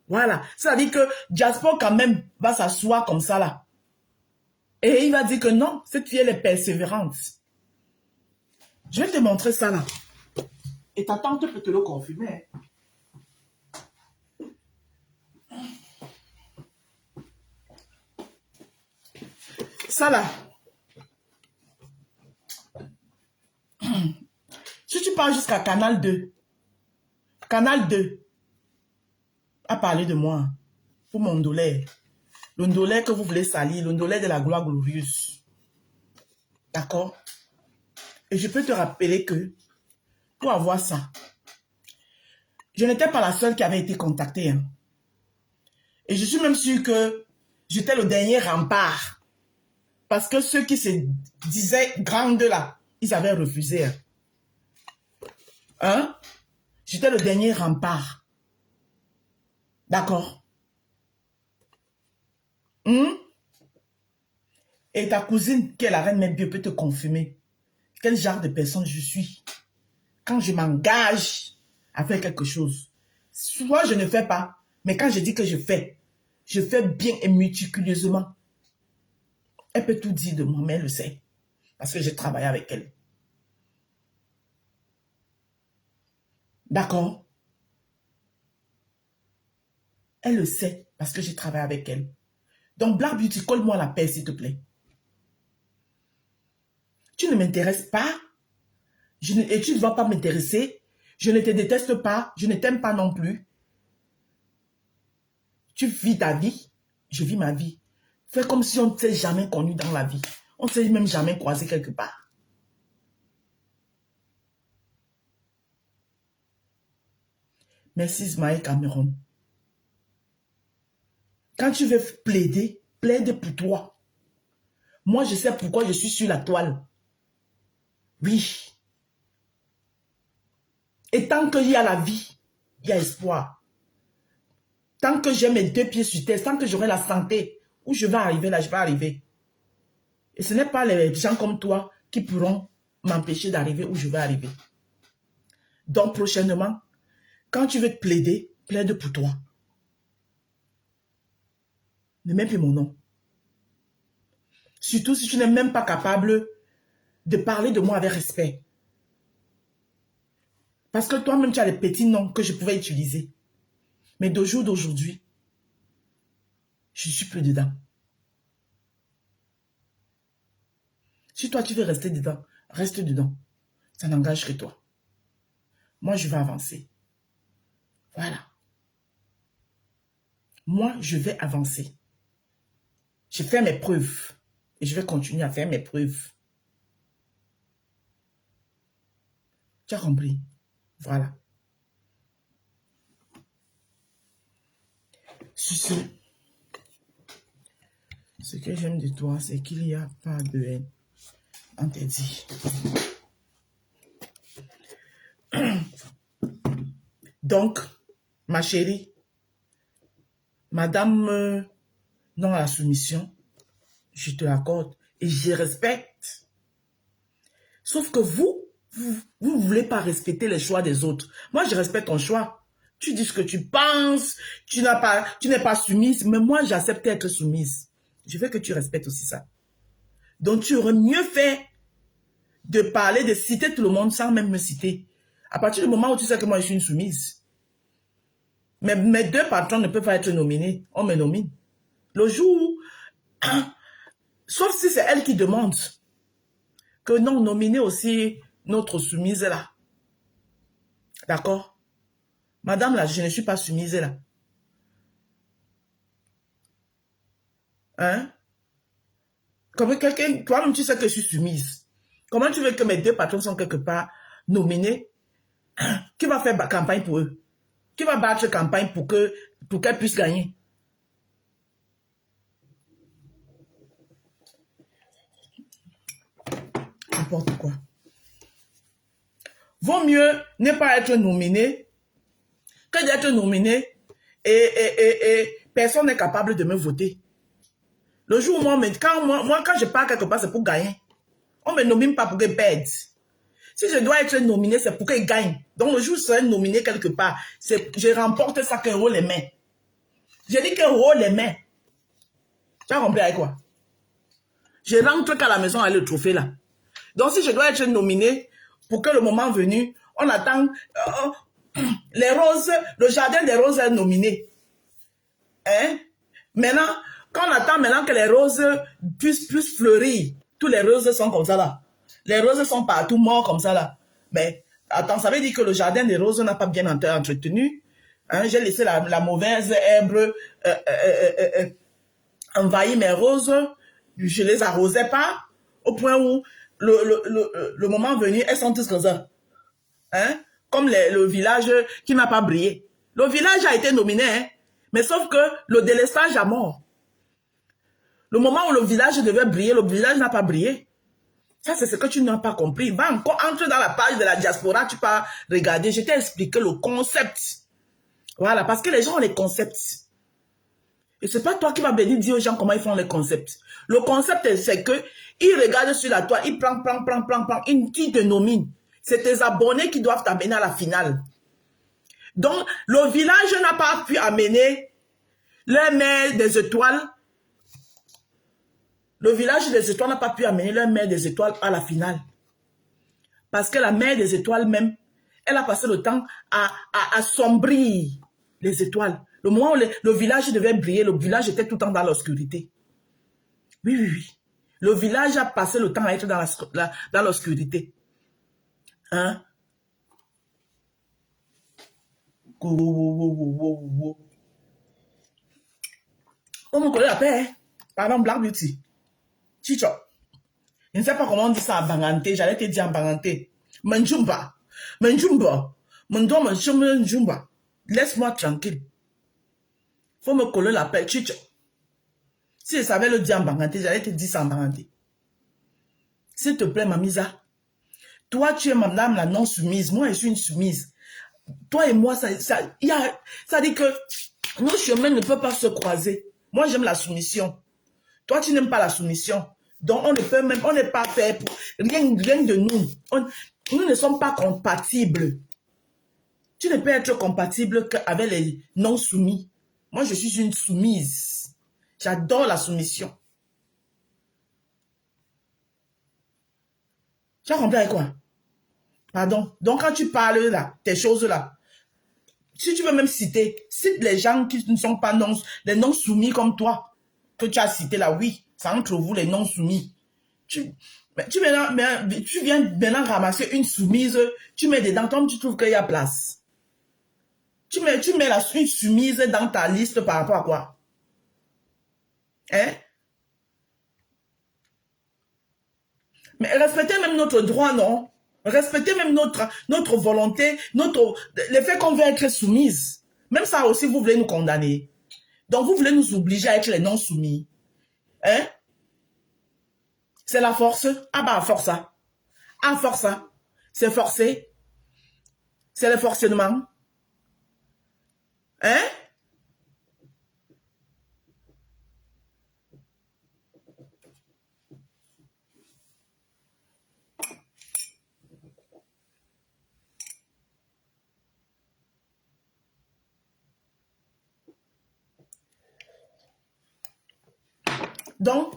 Voilà. C'est-à-dire que Jasper quand même va s'asseoir comme ça là. Et il va dire que non, cette fille elle est persévérante. Je vais te montrer ça là. Et ta tante peut te le confirmer. Ça là. Si tu pars jusqu'à Canal 2, Canal 2 a parlé de moi pour mon ndolé. Le ndolé que vous voulez salir, le ndolé de la gloire glorieuse. D'accord? Et je peux te rappeler que pour avoir ça, je n'étais pas la seule qui avait été contactée. Hein. Et je suis même sûre que j'étais le dernier rempart. Parce que ceux qui se disaient grandes là, ils avaient refusé. Hein? J'étais le dernier rempart. D'accord? Et ta cousine, qui est la reine Mère-Dieu, peut te confirmer quel genre de personne je suis. Quand je m'engage à faire quelque chose, soit je ne fais pas, mais quand je dis que je fais bien et méticuleusement. Elle peut tout dire de moi, mais elle le sait. Parce que j'ai travaillé avec elle. D'accord? Elle le sait parce que j'ai travaillé avec elle. Donc, Black Beauty, colle-moi la paix, s'il te plaît. Tu ne m'intéresses pas. Et tu ne vas pas m'intéresser. Je ne te déteste pas. Je ne t'aime pas non plus. Tu vis ta vie. Je vis ma vie. Fais comme si on ne s'est jamais connu dans la vie. On ne s'est même jamais croisé quelque part. Merci Ismaël Cameron. Quand tu veux plaider, plaide pour toi. Moi, je sais pourquoi je suis sur la toile. Oui. Et tant qu'il y a la vie, il y a espoir. Tant que j'ai mes 2 pieds sur terre, tant que j'aurai la santé, où je vais arriver là, je vais arriver. Et ce n'est pas les gens comme toi qui pourront m'empêcher d'arriver où je vais arriver. Donc prochainement, quand tu veux plaider, plaide pour toi. Ne mets plus mon nom. Surtout si tu n'es même pas capable de parler de moi avec respect. Parce que toi-même, tu as les petits noms que je pouvais utiliser. Mais de jour d'aujourd'hui, je ne suis plus dedans. Si toi, tu veux rester dedans, reste dedans. Ça n'engage que toi. Moi, je vais avancer. Voilà. Moi, je vais avancer. J'ai fait mes preuves. Et je vais continuer à faire mes preuves. Tu as compris? Voilà. Sur ce que j'aime de toi, c'est qu'il n'y a pas de haine. On t'a dit. Donc, ma chérie, madame non à la soumission, je te l'accorde et je respecte. Sauf que vous ne voulez pas respecter les choix des autres. Moi, je respecte ton choix. Tu dis ce que tu penses, tu n'es pas soumise, mais moi, j'accepte d'être soumise. Je veux que tu respectes aussi ça. Donc, tu aurais mieux fait de parler, de citer tout le monde sans même me citer. À partir du moment où tu sais que moi, je suis une soumise. Mais mes 2 patrons ne peuvent pas être nominés. On me nomine. Le jour, sauf si c'est elle qui demande que non, nominer aussi notre soumise là. D'accord? Madame là, je ne suis pas soumise là. Hein? Comme quelqu'un, toi-même tu sais que je suis soumise. Comment tu veux que mes 2 patrons sont quelque part nominés? Qui va faire campagne pour eux? Qui va battre campagne pour qu'elle puisse gagner? N'importe quoi. Vaut mieux ne pas être nominé que d'être nominé et personne n'est capable de me voter. Le jour où quand je pars quelque part, c'est pour gagner. On ne me nomine pas pour que je perde. Si je dois être nominé, c'est pour que je gagne. Donc le jour où je serai nominé quelque part, je remporte ça qu'un haut les mains. J'ai dit qu'un haut les mains. Tu as compris avec quoi? Je rentre qu'à la maison avec le trophée là. Donc si je dois être nominé, pour que le moment venu, on attend les roses, le jardin des roses est nominé. Hein? Maintenant, quand on attend maintenant que les roses puissent fleurir, tous les roses sont comme ça là. Les roses sont partout morts comme ça là. Mais attends, ça veut dire que le jardin des roses n'a pas bien entretenu. Hein? J'ai laissé la mauvaise herbe envahir mes roses. Je les arrosais pas au point où le moment venu, elles sont toutes comme ça. Hein? Comme le village qui n'a pas brillé. Le village a été nominé, hein? Mais sauf que le délestage a mort. Le moment où le village devait briller, le village n'a pas brillé. Ça, c'est ce que tu n'as pas compris. Va encore, entre dans la page de la diaspora, tu peux regarder. Je t'ai expliqué le concept. Voilà, parce que les gens ont les concepts. Et c'est pas toi qui vas venir dire aux gens comment ils font les concepts. Le concept, c'est que ils regardent sur la toile, ils prennent, ils te nominent. C'est tes abonnés qui doivent t'amener à la finale. Donc, le village n'a pas pu amener leur mère des étoiles. Le village des étoiles n'a pas pu amener leur mère des étoiles à la finale. Parce que la mère des étoiles même, elle a passé le temps à assombrir les étoiles. Le moment où le village devait briller, le village était tout le temps dans l'obscurité. Oui, oui, oui. Le village a passé le temps à être dans l'obscurité. Hein? On me connaît la paix, hein? Pardon, Black Beauty. Chicho. Je ne sais pas comment on dit ça en banganté. J'allais te dire en banganté. Manjumba. Manjumba. Manjumba. Laisse-moi tranquille. Faut me coller la paix. Si je savais le dire en banganté, j'allais te dire ça en banganté. S'il te plaît, Mamisa. Toi, tu es madame la non soumise. Moi, je suis une soumise. Toi et moi, ça dit que nos chemins ne peuvent pas se croiser. Moi, j'aime la soumission. Toi, tu n'aimes pas la soumission. Donc, on ne peut même, on n'est pas fait pour rien de nous. Nous ne sommes pas compatibles. Tu ne peux être compatible qu'avec les non soumis. Moi, je suis une soumise. J'adore la soumission. Tu as compris avec quoi? Pardon. Donc, quand tu parles là, tes choses là, si tu veux même cite les gens qui ne sont pas les non soumis comme toi, que tu as cité là, oui, c'est entre vous les non soumis. Tu viens maintenant ramasser une soumise, tu mets dedans, toi tu trouves qu'il y a place. Tu mets une soumise dans ta liste par rapport à quoi? Hein? Mais respectez même notre droit, non? Respectez même notre volonté, le fait qu'on veut être soumise. Même ça aussi, vous voulez nous condamner. Donc, vous voulez nous obliger à être les non-soumis. Hein? C'est la force. Ah bah, force ça. Ah, force ça. C'est forcé. C'est le forcément. Hein? Donc,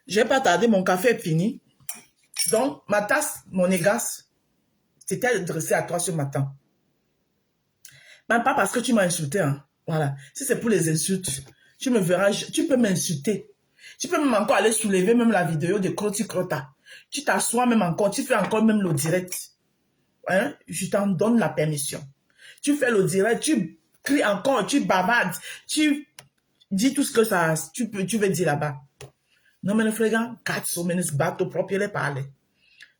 j'ai pas tardé, mon café est fini. Donc, ma tasse, mon négasse, c'était adressé à toi ce matin. Même pas parce que tu m'as insulté, hein. Voilà. Si c'est pour les insultes, tu me verras, tu peux m'insulter. Tu peux même encore aller soulever même la vidéo de Croti Crota. Tu t'assois même encore, tu fais encore même le direct. Hein? Je t'en donne la permission. Tu fais le direct, tu cries encore, tu bavardes, tu dis tout ce que tu veux dire là-bas. Non me ne frega, cazzo, me ne sbatto proprio le palle.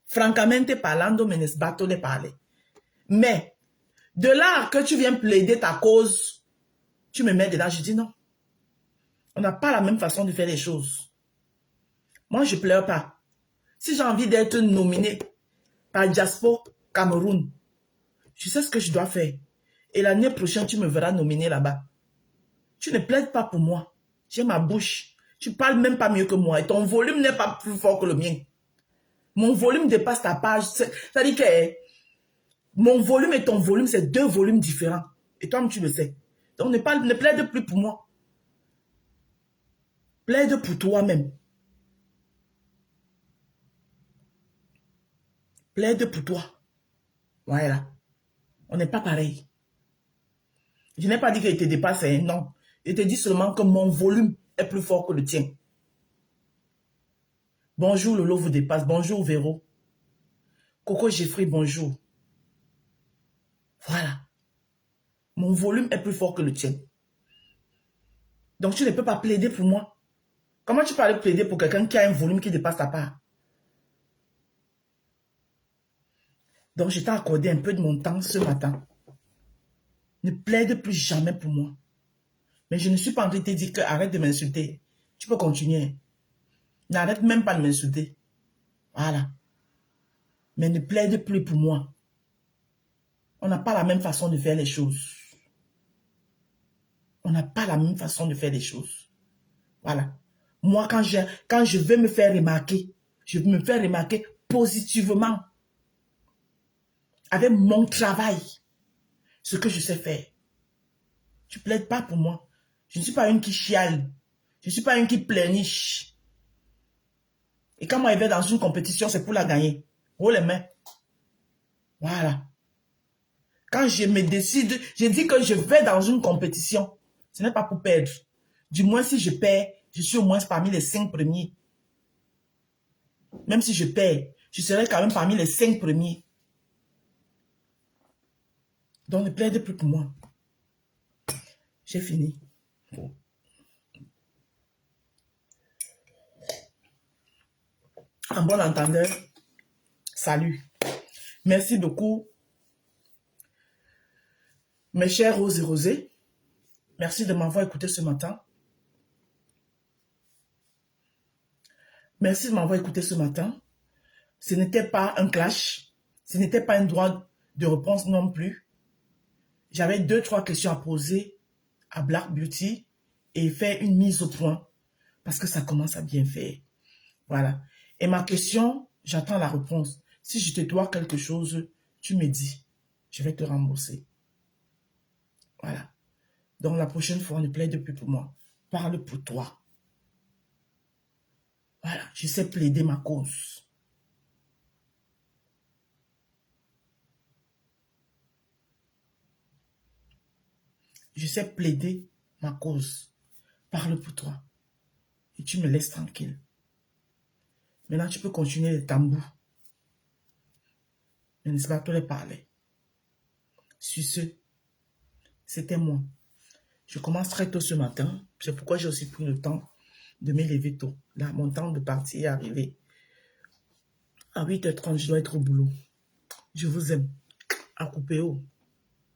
Francamente parlando, me ne sbatto le palle. Mais, de là que tu viens plaider ta cause, tu me mets dedans, je dis non. On n'a pas la même façon de faire les choses. Moi, je ne pleure pas. Si j'ai envie d'être nominé par Jaspo Cameroun, je sais ce que je dois faire. Et l'année prochaine, tu me verras nominé là-bas. Tu ne plaides pas pour moi. J'ai ma bouche. Tu parles même pas mieux que moi. Et ton volume n'est pas plus fort que le mien. Mon volume dépasse ta page. C'est-à-dire que mon volume et ton volume, c'est deux volumes différents. Et toi, tu le sais. Donc, ne plaide plus pour moi. Plaide pour toi-même. Plaide pour toi. Voilà. On n'est pas pareil. Je n'ai pas dit qu'il te dépasse, hein, non. Je te dis seulement que mon volume est plus fort que le tien. Bonjour, Lolo vous dépasse. Bonjour, Véro. Coco Jeffrey, bonjour. Voilà. Mon volume est plus fort que le tien. Donc, tu ne peux pas plaider pour moi. Comment tu peux plaider pour quelqu'un qui a un volume qui dépasse ta part? Donc, je t'ai accordé un peu de mon temps ce matin. Ne plaide plus jamais pour moi. Mais je ne suis pas en train de te dire que arrête de m'insulter. Tu peux continuer. N'arrête même pas de m'insulter. Voilà. Mais ne plaide plus pour moi. On n'a pas la même façon de faire les choses. On n'a pas la même façon de faire les choses. Voilà. Moi, quand je veux me faire remarquer, je veux me faire remarquer positivement. Avec mon travail. Ce que je sais faire. Tu ne plaides pas pour moi. Je ne suis pas une qui chiale. Je ne suis pas une qui pleurniche. Et quand moi je vais dans une compétition, c'est pour la gagner. Oh les mains. Voilà. Quand je me décide, je dis que je vais dans une compétition. Ce n'est pas pour perdre. Du moins, si je perds, je suis au moins parmi les 5 premiers. Même si je perds, je serai quand même parmi les 5 premiers. Donc, ne plaide plus pour moi. J'ai fini. Bon. En bon entendeur, salut. Merci beaucoup Mes chers roses et rosés, merci de m'avoir écouté ce matin. Merci de m'avoir écouté ce matin. Ce n'était pas un clash. Ce n'était pas un droit de réponse non plus. J'avais 2-3 questions à poser à Black Beauty et faire une mise au point parce que ça commence à bien faire. Voilà. Et ma question, j'attends la réponse. Si je te dois quelque chose, tu me dis. Je vais te rembourser. Voilà. Donc la prochaine fois, ne plaide plus pour moi. Parle pour toi. Voilà. Je sais plaider ma cause. Je sais plaider ma cause. Parle pour toi. Et tu me laisses tranquille. Maintenant, tu peux continuer les tambours. Mais n'est-ce pas, tous les parler. Sur ce, c'était moi. Je commence très tôt ce matin. C'est pourquoi j'ai aussi pris le temps de me lever tôt. Là, mon temps de partir est arrivé. À 8h30, je dois être au boulot. Je vous aime. À couper haut.